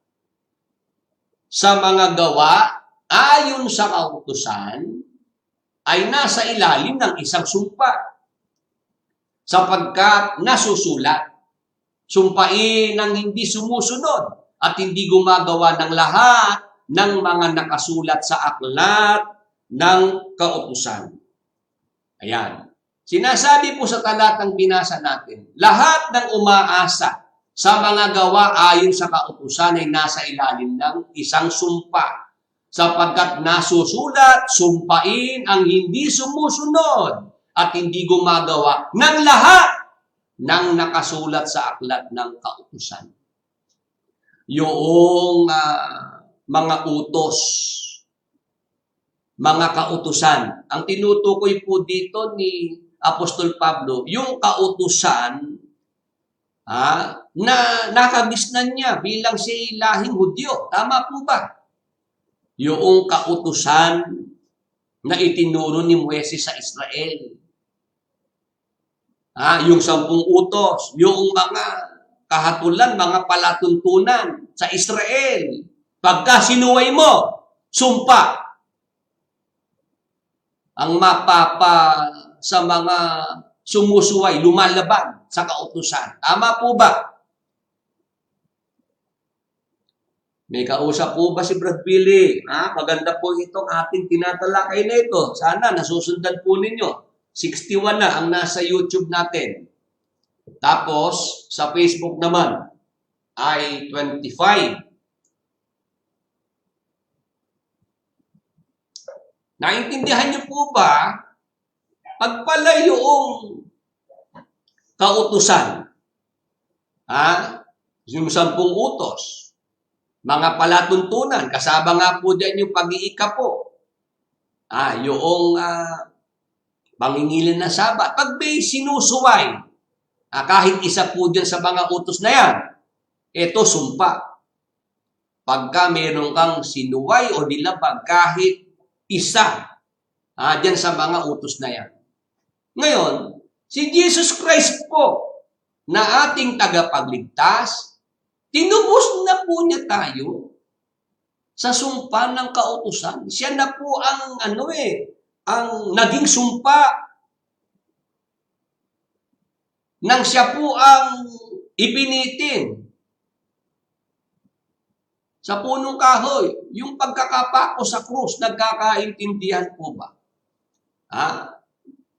sa mga gawa ayon sa kautusan ay nasa ilalim ng isang sumpa. Sapagkat nasusulat, sumpain ang hindi sumusunod at hindi gumagawa ng lahat ng mga nakasulat sa aklat ng kautusan. Ayan. Sinasabi po sa talatang binasa natin, lahat ng umaasa sa mga gawa ayon sa kautusan ay nasa ilalim ng isang sumpa. Sapagkat nasusulat, sumpain ang hindi sumusunod at hindi gumagawa ng lahat ng nakasulat sa aklat ng kautusan. Yung mga utos, mga kautusan. Ang tinutukoy po dito ni Apostol Pablo, yung kautusan na nakagisnan niya bilang siya lahing Hudyo. Tama po ba? Yung kautusan na itinuro ni Moises sa Israel. Yung 10 utos, yung mga kahatulan, mga palatuntunan sa Israel. Pagka sinuway mo, sumpa. Ang mapapa sa mga sumusuway, lumalaban sa kautusan. Tama po ba? May kausap po ba si Brad Billy? Maganda po itong ating tinatalakay na ito. Sana nasusundan po ninyo. 61 na ang nasa YouTube natin. Tapos, sa Facebook naman ay 25. Naintindihan niyo po ba? Pag pala yung kautusan, yung 10 utos, mga palatuntunan, kasama nga po dyan yung pag-iika po, yung pangingilin ng Sabat. Pag may sinusuway, kahit isa po dyan sa mga utos na yan, ito sumpa. Pagka meron kang sinuway o nilabag, kahit isa, dyan sa mga utos na yan. Ngayon, si Jesus Christ po, na ating tagapagligtas, tinubos na po niya tayo sa sumpa ng kautusan. Siya na po ang ang naging sumpa nang siya po ang ipinitin sa punong kahoy. Yung pagkakapako sa krus, nagkakaintindihan po ba?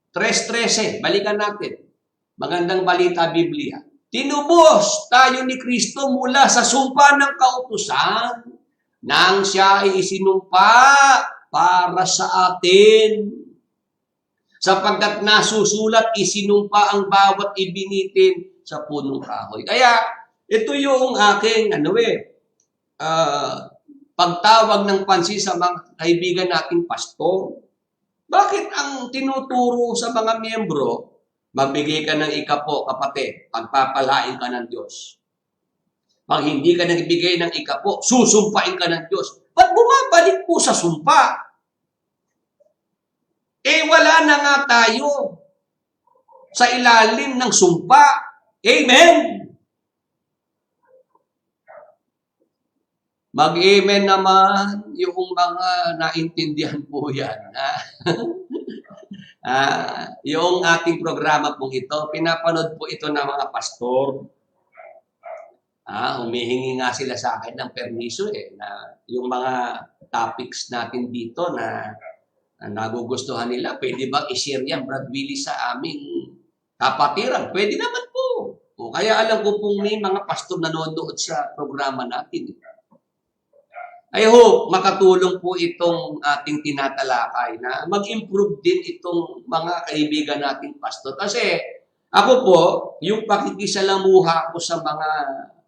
3:13, balikan natin. Magandang Balita Biblia. Tinubos tayo ni Kristo mula sa sumpa ng kautusan nang siya ay isinumpa para sa atin. sapagkat nasusulat, isinumpa ang bawat ibinitin sa punong kahoy. Kaya, ito yung aking, pagtawag ng pansin sa mga kaibigan nating pastor. Bakit ang tinuturo sa mga miyembro, magbigay ka ng ikapo, kapatid, pagpapalain ka ng Diyos. Pag hindi ka nagbigay ng ikapo, susumpain ka ng Diyos. Ba't bumabalik po sa sumpa? Wala na nga tayo sa ilalim ng sumpa. Amen! Mag-amen naman yung mga naintindihan po yan. Yung ating programa pong ito, pinapanood po ito ng mga pastor. Humihingi nga sila sa akin ng permiso na yung mga topics natin dito na nagugustuhan nila, pwede bang i-share yan, Brad Willie, sa aming kapatiran? Pwede naman po. Kaya alam ko pong may mga pastor nanonood sa programa natin. I hope makatulong po itong ating tinatalakay na mag-improve din itong mga kaibigan nating pastor. Kasi ako po, yung pakikisalamuha ko sa mga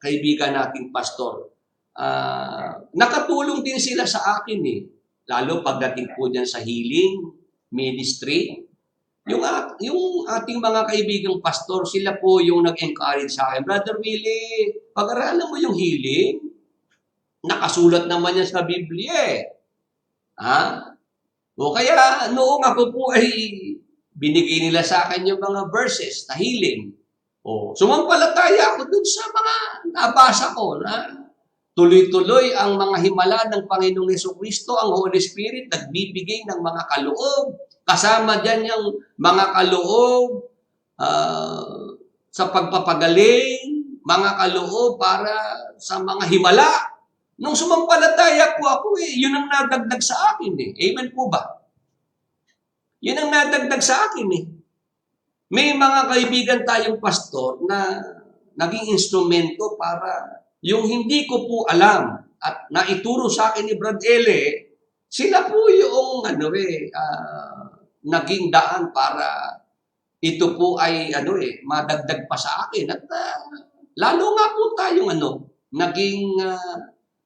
kaibigan nating pastor, nakatulong din sila sa akin Lalo pagdating po dyan sa healing ministry. Yung ating mga kaibigang pastor, sila po yung nag-encourage sa akin. Brother Willie, pag-aralan mo yung healing. Nakasulat naman yan sa Biblia kaya noong ako po ay binigay nila sa akin yung mga verses na healing. Sumampalataya ako dun sa mga nabasa ko na tuloy-tuloy ang mga himala ng Panginoong Jesucristo, ang Holy Spirit, nagbibigay ng mga kaloob. Kasama dyan yung mga kaloob sa pagpapagaling, mga kaloob para sa mga himala. Nung sumampalataya po ako, yun ang nadagdag sa akin. Amen po ba? Yun ang nadagdag sa akin. May mga kaibigan tayong pastor na naging instrumento para yung hindi ko po alam at naituro sa akin ni Brad Ele, sila po yung naging daan para ito po ay madagdag pa sa akin. At lalo nga po tayong naging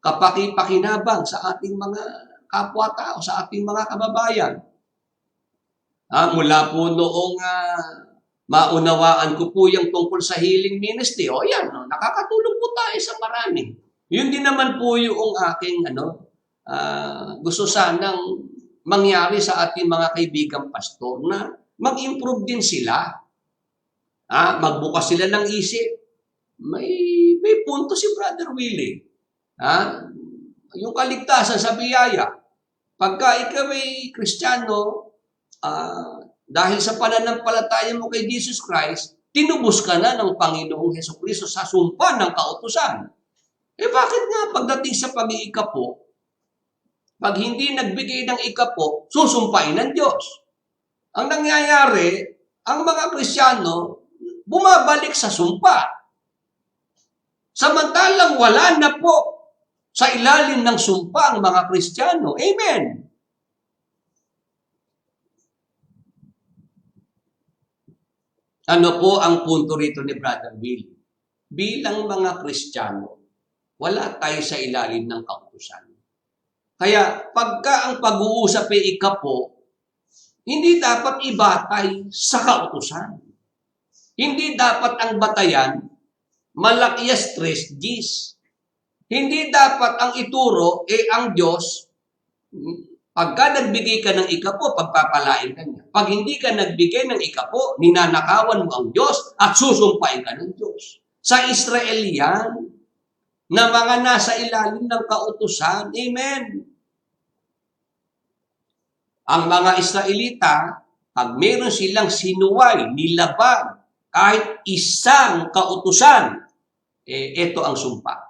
kapaki-pakinabang sa ating mga kapwa-tao, sa ating mga kababayan. Mula po noong maunawaan ko po yung tungkol sa healing ministry, nakakatulong po tayo sa marami. Yun din naman po yung aking gusto sanang mangyari sa ating mga kaibigang pastor na mag-improve din sila. Magbukas sila ng isip. May punto si Brother Willie. Yung kaligtasan sa biyaya. Pagka ikaw ay Kristiyano, dahil sa pananampalataya mo kay Jesus Christ, tinubos ka na ng Panginoong Jesucristo sa sumpa ng kautusan. Bakit nga pagdating sa pag-iikapo, pag hindi nagbigay ng ikapo, susumpain ng Diyos? Ang nangyayari, ang mga Kristiyano, bumabalik sa sumpa. Samantalang wala na po sa ilalim ng sumpa ang mga Kristiyano. Amen. Ano po ang punto rito ni Brother Will? Bilang mga Kristiyano, wala tayo sa ilalim ng kautusan. Kaya pagka ang pag-uusap ay ikapo, hindi dapat ibatay sa kautusan. Hindi dapat ang batayan malakyas 3 Gs. Hindi dapat ang ituro ang Diyos. Pagka nagbigay ka ng ikapo, pagpapalain ka niya. Pag hindi ka nagbigay ng ikapo, ninanakawan mo ang Diyos at susumpain ka ng Diyos. Sa Israel yan, na mga nasa ilalim ng kautusan. Amen. Ang mga Israelita, pag meron silang sinuway, nilabag, kahit isang kautusan, ito ang sumpa.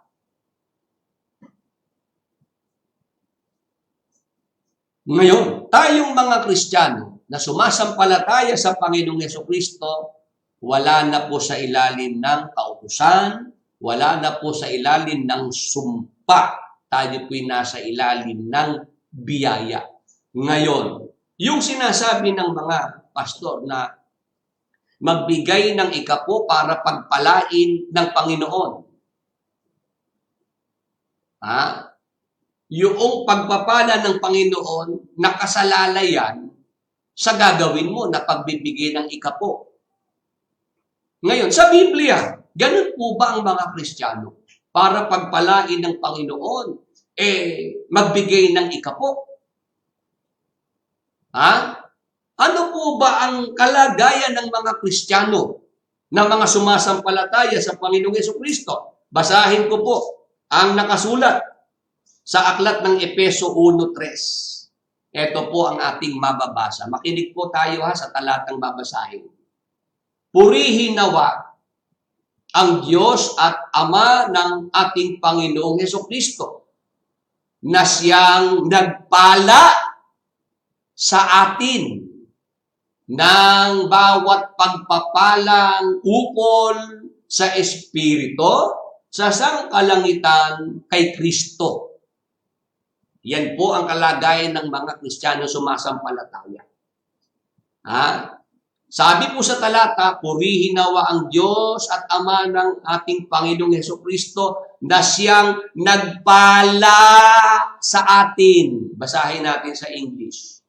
Ngayon, tayong mga Kristiyano na sumasampalataya sa Panginoong Jesucristo, wala na po sa ilalim ng kautusan, wala na po sa ilalim ng sumpa. Tayo po'y nasa ilalim ng biyaya. Ngayon, yung sinasabi ng mga pastor, na magbigay ng ikapo para pagpalain ng Panginoon. Yung pagpapala ng Panginoon, nakasalalay yan sa gagawin mo na pagbibigay ng ikapo. Ngayon, sa Biblia, ganun po ba ang mga Kristiyano? Para pagpalain ng Panginoon, magbigay ng ikapo? Ano po ba ang kalagayan ng mga Kristiyano na mga sumasampalataya sa Panginoong Jesucristo? Basahin ko po ang nakasulat sa aklat ng Efeso 1:3. Ito po ang ating mababasa. Makinig po tayo sa talatang babasahin. Purihin nawa ang Diyos at Ama ng ating Panginoong Jesucristo, na siyang nagpala sa atin ng bawat pagpapalang ukol sa Espiritu sa sangkalangitan kay Kristo. Yan po ang kalagayan ng mga Kristiyano sumasampalataya. Sabi po sa talata, purihin nawa ang Diyos at Ama ng ating Panginoong Jesucristo, na siyang nagpala sa atin. Basahin natin sa English.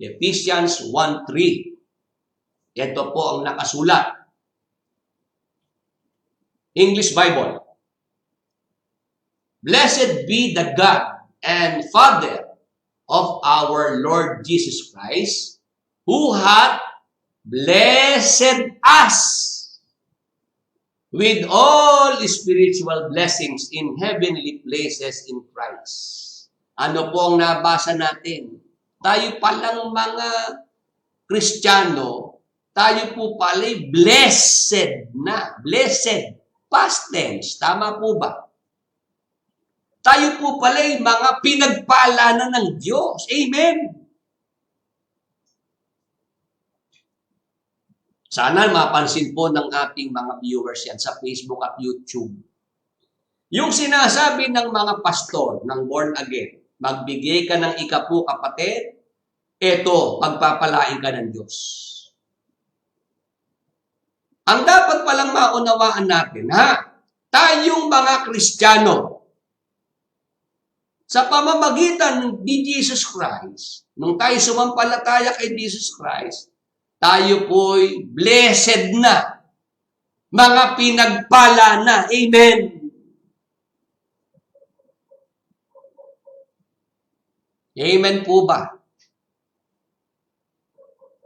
Ephesians 1:3. Ito po ang nakasulat. English Bible. Blessed be the God and Father of our Lord Jesus Christ, who hath blessed us with all spiritual blessings in heavenly places in Christ. Ano po ang nabasa natin? Tayo palang mga Kristiyano, tayo po pala'y blessed na. Blessed. Past tense. Tama po ba? Tayo po pala'y mga pinagpala na ng Diyos. Amen. Sana mapansin po ng ating mga viewers yan sa Facebook at YouTube. Yung sinasabi ng mga pastor ng born again, magbigay ka ng ikapo, kapatid, eto, pagpapalain ka ng Diyos. Ang dapat palang maunawaan natin, tayong mga Kristiyano, sa pamamagitan ni Jesus Christ, nung tayo sumampalataya kay Jesus Christ, tayo po'y blessed na, mga pinagpala na. Amen. Amen po ba?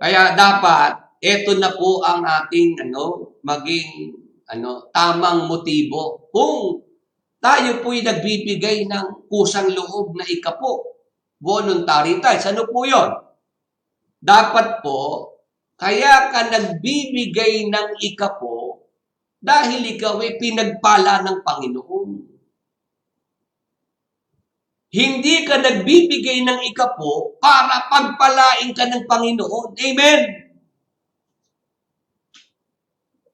Kaya dapat, ito na po ang ating maging tamang motibo. Kung tayo po'y nagbibigay ng kusang loob na ikapo, voluntary tithes, ano po yun? Dapat po, kaya ka nagbibigay ng ikapo dahil ikaw ay pinagpala ng Panginoon. Hindi ka nagbibigay ng ikapo para pagpalain ka ng Panginoon. Amen!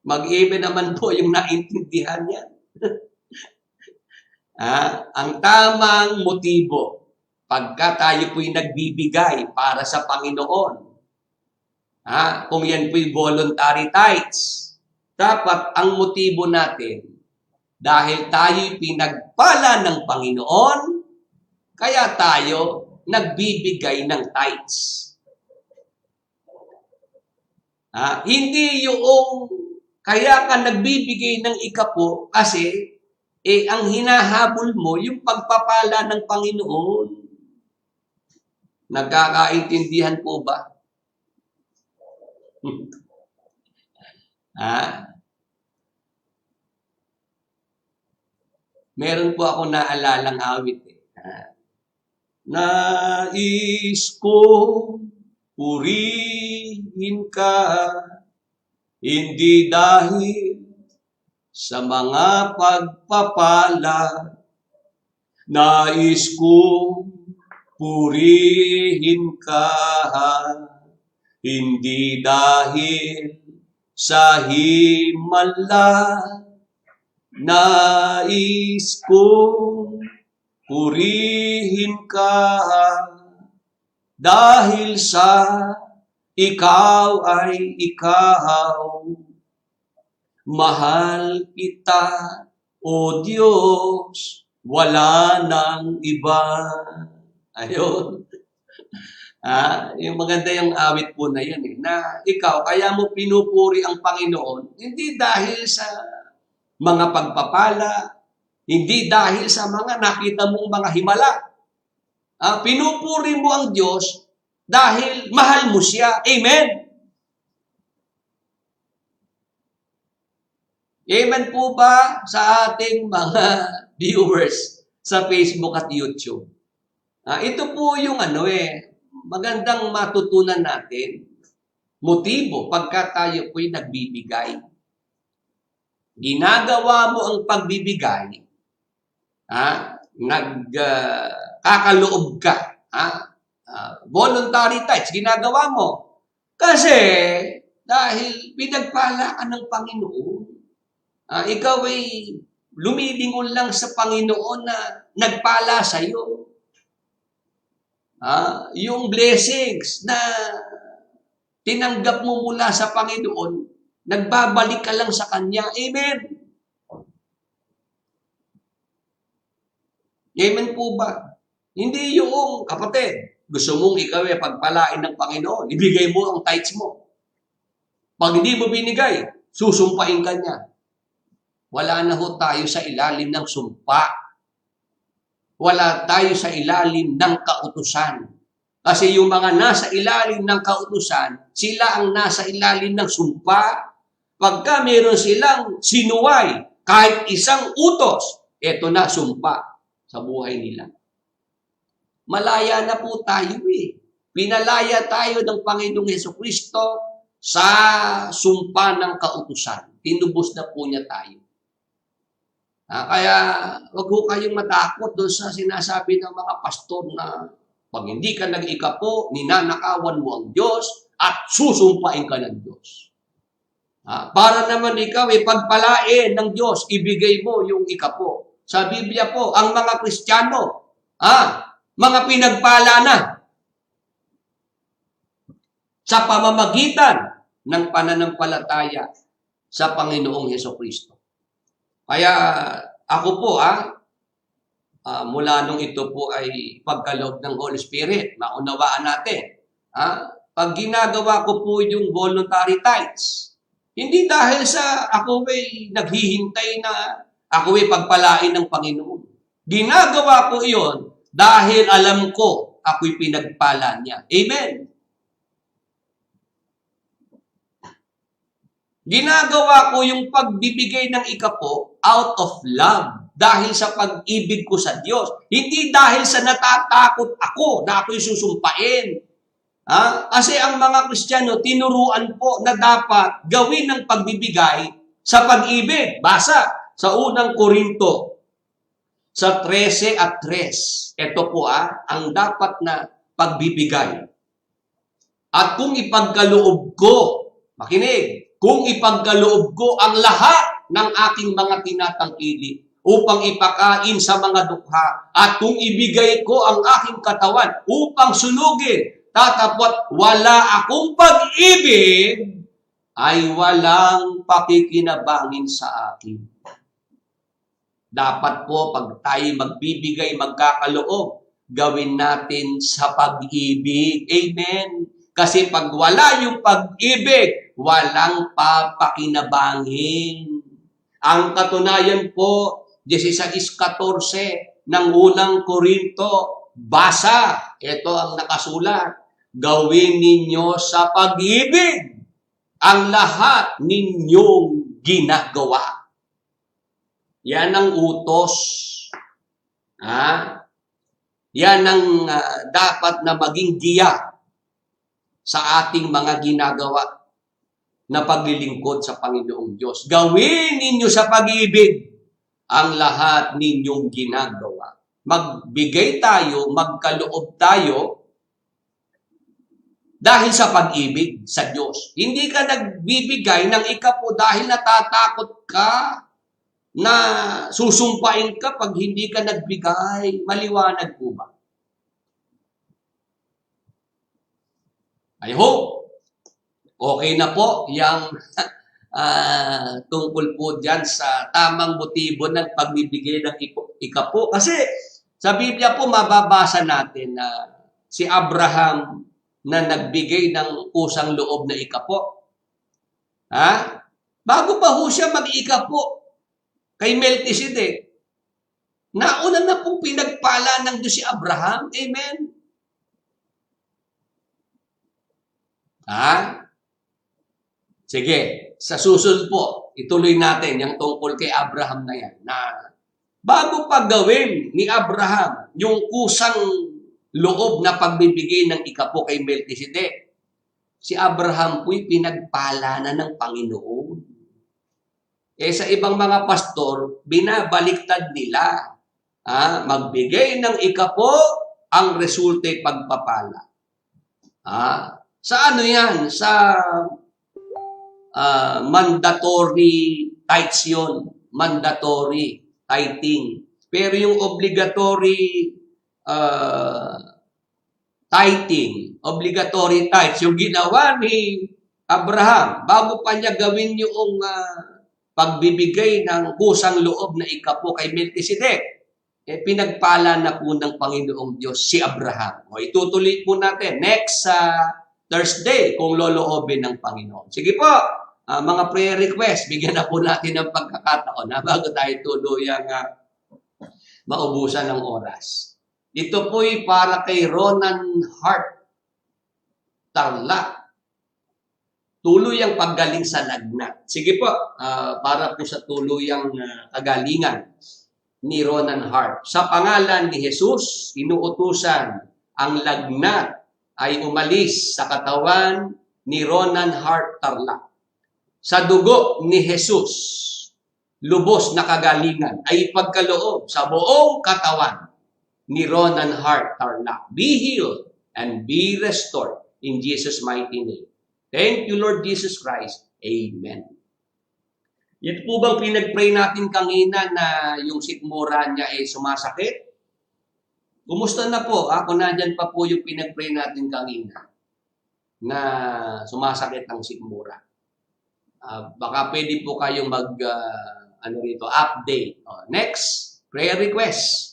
Mag-amen naman po yung naintindihan niya. Ang tamang motibo, pagka tayo po'y nagbibigay para sa Panginoon, kung yan po'y voluntary tithes, dapat ang motibo natin, dahil tayo'y pinagpala ng Panginoon, kaya tayo nagbibigay ng tithes. Hindi yung kaya ka nagbibigay ng ikapo kasi ang hinahabol mo yung pagpapala ng Panginoon. Nagkakaintindihan po ba? Meron po ako naalalang awit. Nais ko purihin ka, hindi dahil sa mga pagpapala. Nais ko purihin ka, hindi dahil sa himala. Nais ko purihin ka dahil sa ikaw ay ikaw, mahal kita, O Diyos, wala nang iba. Ayun. Yung maganda yung awit po na yan na ikaw, kaya mo pinupuri ang Panginoon, hindi dahil sa mga pagpapala, hindi dahil sa mga nakita mong mga himala. Pinupuri mo ang Diyos dahil mahal mo siya. Amen? Amen po ba sa ating mga viewers sa Facebook at YouTube? Ito po yung magandang matutunan natin. Motibo pagka tayo po'y nagbibigay. Ginagawa mo ang pagbibigay, nagkakaloob ka, voluntary tithes, ginagawa mo. Kasi dahil pinagpala ka ng Panginoon, ikaw ay lumilingon lang sa Panginoon na nagpala sa iyo. Yung blessings na tinanggap mo mula sa Panginoon, nagbabalik ka lang sa Kanya. Amen? Amen po ba? Hindi yung, kapatid, gusto mong ikaw ay pagpalain ng Panginoon, ibigay mo ang tithes mo. Pag hindi mo binigay, susumpain ka niya. Wala na ho tayo sa ilalim ng sumpa. Wala tayo sa ilalim ng kautusan. Kasi yung mga nasa ilalim ng kautusan, sila ang nasa ilalim ng sumpa. Pagka meron silang sinuway, kahit isang utos, eto na sumpa sa buhay nila. Malaya na po tayo eh. Pinalaya tayo ng Panginoong Hesukristo sa sumpa ng kautusan. Tinubos na po niya tayo. Kaya wag ho kayong matakot doon sa sinasabi ng mga pastor na pag hindi ka nag-ikapo, ninanakawan mo ang Diyos at susumpain ka ng Diyos. Para naman ikaw pagpalain ng Diyos, ibigay mo yung ikapo. Sa Biblia po, ang mga Kristiyano, mga pinagpala na sa pamamagitan ng pananampalataya sa Panginoong Hesukristo. Kaya ako po, mula nung ito po ay pagkaloob ng Holy Spirit, maunawaan natin. Pag ginagawa ko po yung voluntary tithes, hindi dahil sa ako ay naghihintay na ako ay pagpalain ng Panginoon. Ginagawa ko iyon dahil alam ko ako'y pinagpala niya. Amen. Ginagawa ko yung pagbibigay ng ikapo out of love. Dahil sa pag-ibig ko sa Diyos. Hindi dahil sa natatakot ako na ako'y susumpain. Kasi ang mga Kristiyano, tinuruan po na dapat gawin ng pagbibigay sa pag-ibig. Basa sa unang Korinto, sa 13 at 3. Ito po ang dapat na pagbibigay. At kung ipagkaloob ko, makinig, kung ipagkaloob ko ang lahat ng aking mga tinatangkili upang ipakain sa mga dukha at kung ibigay ko ang aking katawan upang sunugin, tatapot wala akong pag-ibig, ay walang pakikinabangin sa akin. Dapat po pag tayo magbibigay, magkakaloob, gawin natin sa pag-ibig. Amen. Kasi pag wala yung pag-ibig, walang papakinabangin. Ang katunayan po, 16:14 ng unang Korinto, basa. Ito ang nakasulat. Gawin ninyo sa pag-ibig ang lahat ninyong ginagawa. Yan ang utos. Yan ang dapat na maging giya sa ating mga ginagawa na paglilingkod sa Panginoong Diyos. Gawin ninyo sa pag-ibig ang lahat ninyong ginagawa. Magbigay tayo, magkaloob tayo dahil sa pag-ibig sa Diyos. Hindi ka nagbibigay ng ikapo dahil natatakot ka na susumpain ka pag hindi ka nagbigay. Maliwanag po ba? I hope Okay na po yung tungkol po dyan sa tamang motibo ng pagbibigay ng ikapo. Kasi sa Biblia po mababasa natin na si Abraham na nagbigay ng kusang loob na ikapo. Ha? Bago pa ho siya mag-ikapo kay Melchizedek, nauna na pong pinagpala ng Diyos si Abraham. Amen? Ha? Sige, sa susunod po, ituloy natin yung tungkol kay Abraham na yan. Na bago pa gawin ni Abraham yung kusang loob na pagbibigay ng ikapo kay Melchizedek, si Abraham po'y pinagpala na ng Panginoon. Sa ibang mga pastor, binabaliktad nila. Magbigay ng ikapo, ang resulta'y pagpapala. Sa ano yan? Sa mandatory tithes yun. Mandatory tithing. Pero yung obligatory obligatory tithes, yung ginawa ni Abraham, bago pa niya gawin yung pagbibigay ng kusang loob na ikapo kay Melchizedek, pinagpala na po ng Panginoong Diyos si Abraham. Itutuloy po natin next Thursday kung loloobin ng Panginoon. Sige po, mga prayer request, bigyan na po natin ng pagkakataon bago tayo tuluyang maubusan ng oras. Ito po'y para kay Ronan Hart Tarlac. Tuluyang paggaling sa lagnat. Sige po, para po sa tuluyang kagalingan ni Ronan Hart. Sa pangalan ni Jesus, inuutusan ang lagnat ay umalis sa katawan ni Ronan Hart Tarlac. Sa dugo ni Jesus, lubos na kagalingan ay pagkaloob sa buong katawan ni Ronan Hart Tarlac. Be healed and be restored in Jesus' mighty name. Thank you, Lord Jesus Christ. Amen. Ito po bang pinag-pray natin kanina na yung sikmura niya ay sumasakit? Kumusta na po? Kung nandyan pa po yung pinag-pray natin kanina na sumasakit ang sikmura. Baka pwede po kayong update. Next, prayer request.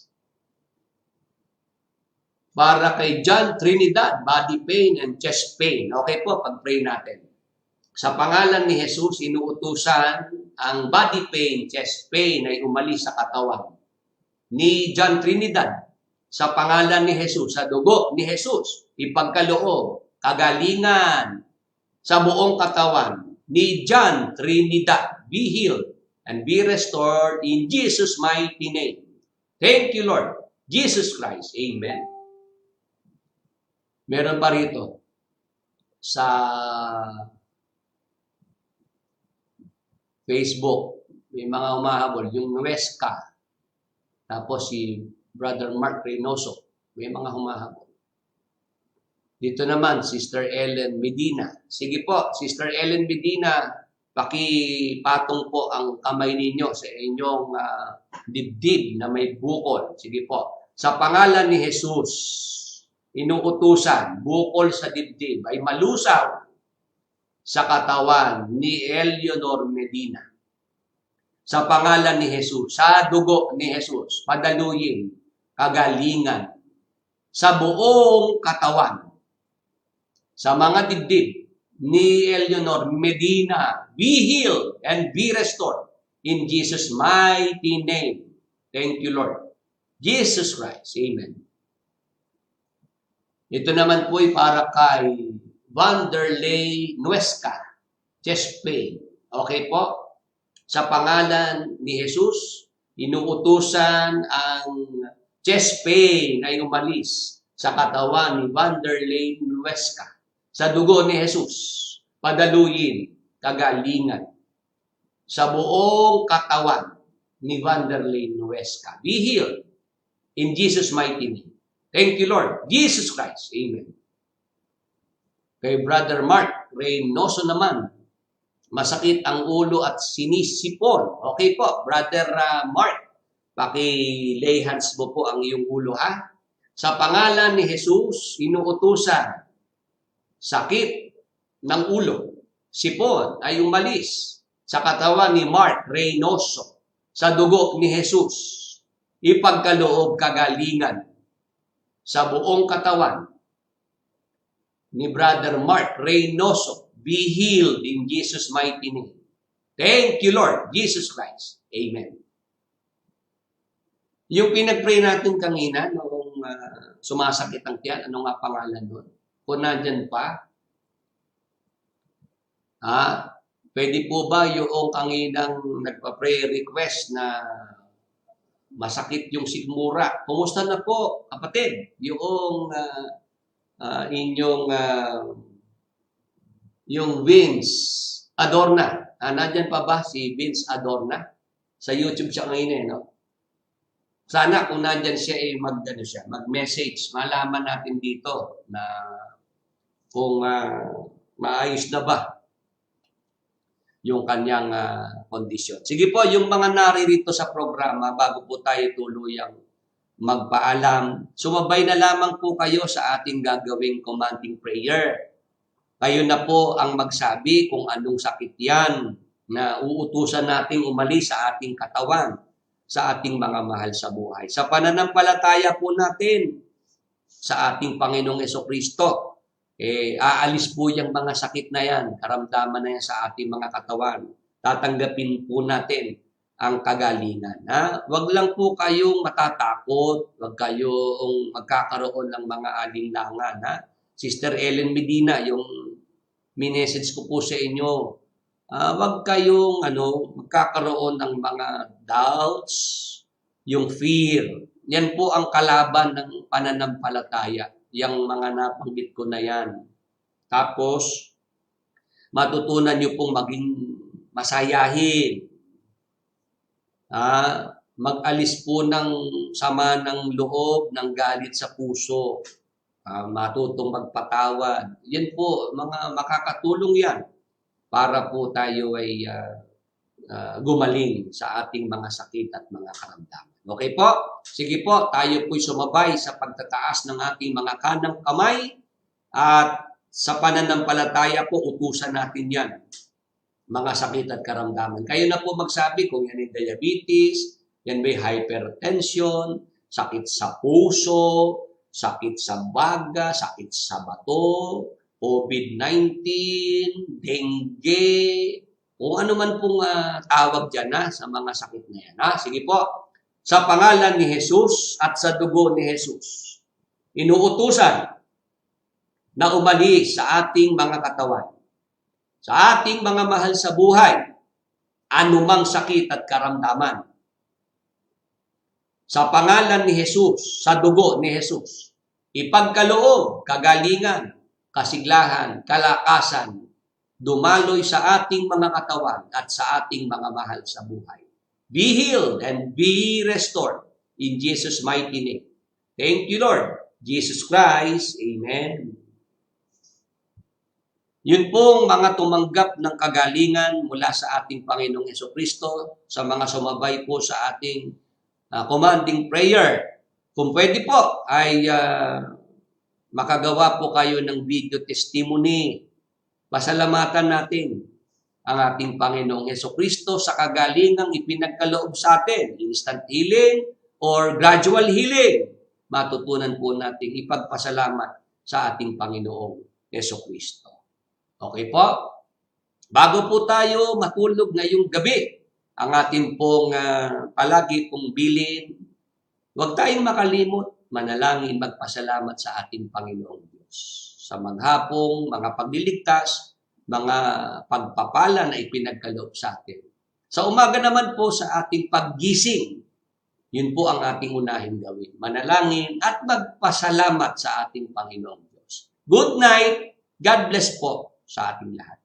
Para kay John Trinidad, body pain and chest pain. Okay po, pag-pray natin. Sa pangalan ni Jesus, inuutusan ang body pain, chest pain ay umalis sa katawan ni John Trinidad. Sa pangalan ni Jesus, sa dugo ni Jesus, ipagkaloob, kagalingan sa buong katawan ni John Trinidad. Be healed and be restored in Jesus' mighty name. Thank you, Lord Jesus Christ. Amen. Meron pa rito sa Facebook, may mga umahabol, yung Nuesca, tapos si Brother Mark Reynoso, may mga humahabol. Dito naman, Sister Ellen Medina. Sige po, Sister Ellen Medina, pakipatong po ang kamay ninyo sa inyong dibdib na may bukol. Sige po. Sa pangalan ni Jesus, inuutusan, bukol sa dibdib ay malusaw sa katawan ni Eleanor Medina. Sa pangalan ni Jesus, sa dugo ni Jesus, padaluyin, kagalingan sa buong katawan. Sa mga dibdib ni Eleanor Medina, be healed and be restored in Jesus' mighty name. Thank you, Lord Jesus Christ. Amen. Ito naman po ay para kay Vanderlei Nuesca, chest pain. Okay po? Sa pangalan ni Jesus, inuutusan ang chest pain ay umalis sa katawan ni Vanderlei Nuesca. Sa dugo ni Jesus, padaluyin, kagalingan sa buong katawan ni Vanderlei Nuesca. Be healed in Jesus' mighty name. Thank you, Lord Jesus Christ. Amen. Kay Brother Mark Reynoso naman, masakit ang ulo at sinisipon. Okay po, Brother Mark, paki-lay hands mo po ang iyong ulo, ha? Sa pangalan ni Jesus, inuutusan sakit ng ulo sipon ay umalis sa katawan ni Mark Reynoso sa dugo ni Jesus. Ipagkaloob kagalingan sa buong katawan ni Brother Mark Reynoso. Be healed in Jesus' mighty name. Thank you, Lord Jesus Christ. Amen. Yung pinag-pray natin kanina, noong sumasakit ang tiyan, ano nga pangalan doon? Kung nandyan pa, pwede po ba yung kanginang nagpa-prayer request na masakit yung sigmura? Kumusta na po, kapatid? Yung inyong yung Vince Adorna. Nandyan pa ba si Vince Adorna? Sa YouTube siya ngayon no? Sana kung nandyan siya, mag-message. Malaman natin dito na kung maayos na ba yung kanyang kondisyon. Sige po, yung mga naririto sa programa, bago po tayo tuluyang magpaalam, sumabay na lamang po kayo sa ating gagawing commanding prayer. Kayo na po ang magsabi kung anong sakit yan na uutusan nating umalis sa ating katawan, sa ating mga mahal sa buhay. Sa pananampalataya po natin sa ating Panginoong Jesucristo, aalis po yung mga sakit na yan, karamdaman na yan sa ating mga katawan. Tatanggapin po natin ang kagalingan. Huwag lang po kayong matatakot, huwag kayong magkakaroon ng mga alinlangan. Sister Ellen Medina, yung minessage ko po sa inyo, huwag kayong magkakaroon ng mga doubts, yung fear. Yan po ang kalaban ng pananampalataya. Yung mga nabanggit ko na yan. Tapos, matutunan nyo pong maging masayahin. Mag-alis po ng sama ng loob, ng galit sa puso. Matutong magpatawad. Yan po, mga makakatulong yan para po tayo ay gumaling sa ating mga sakit at mga karamdaman. Okay po? Sige po, tayo po'y sumabay sa pagtataas ng ating mga kanang kamay at sa pananampalataya po, utusan natin yan. Mga sakit at karamdaman. Kayo na po magsabi kung yan ay diabetes, yan may hypertension, sakit sa puso, sakit sa baga, sakit sa bato, COVID-19, dengue, kung ano man pong tawag dyan sa mga sakit na yan. Sige po, sa pangalan ni Jesus at sa dugo ni Jesus, inuutusan na umalis sa ating mga katawan, sa ating mga mahal sa buhay, anumang sakit at karamdaman. Sa pangalan ni Jesus, sa dugo ni Jesus, ipagkaloob, kagalingan, kasiglahan, kalakasan, dumaloy sa ating mga katawan at sa ating mga mahal sa buhay. Be healed and be restored in Jesus' mighty name. Thank you, Lord. Jesus Christ. Amen. Yun pong mga tumanggap ng kagalingan mula sa ating Panginoong Jesucristo, sa mga sumabay po sa ating commanding prayer. Kung pwede po, ay makagawa po kayo ng video testimony. Pasalamatan natin ang ating Panginoong Jesucristo sa kagalingang ipinagkaloob sa atin. Instant healing or gradual healing. Matutunan po natin ipagpasalamat sa ating Panginoong Jesucristo. Okay po? Bago po tayo matulog ngayong gabi, ang ating pong palagi pong bilin, huwag tayong makalimot, manalangin, magpasalamat sa ating Panginoong Diyos. Sa maghapong, mga pagliligtas, mga pagpapala na ipinagkaloob sa atin. Sa umaga naman po sa ating paggising, yun po ang ating unahin gawin. Manalangin at magpasalamat sa ating Panginoong Diyos. Good night. God bless po sa ating lahat.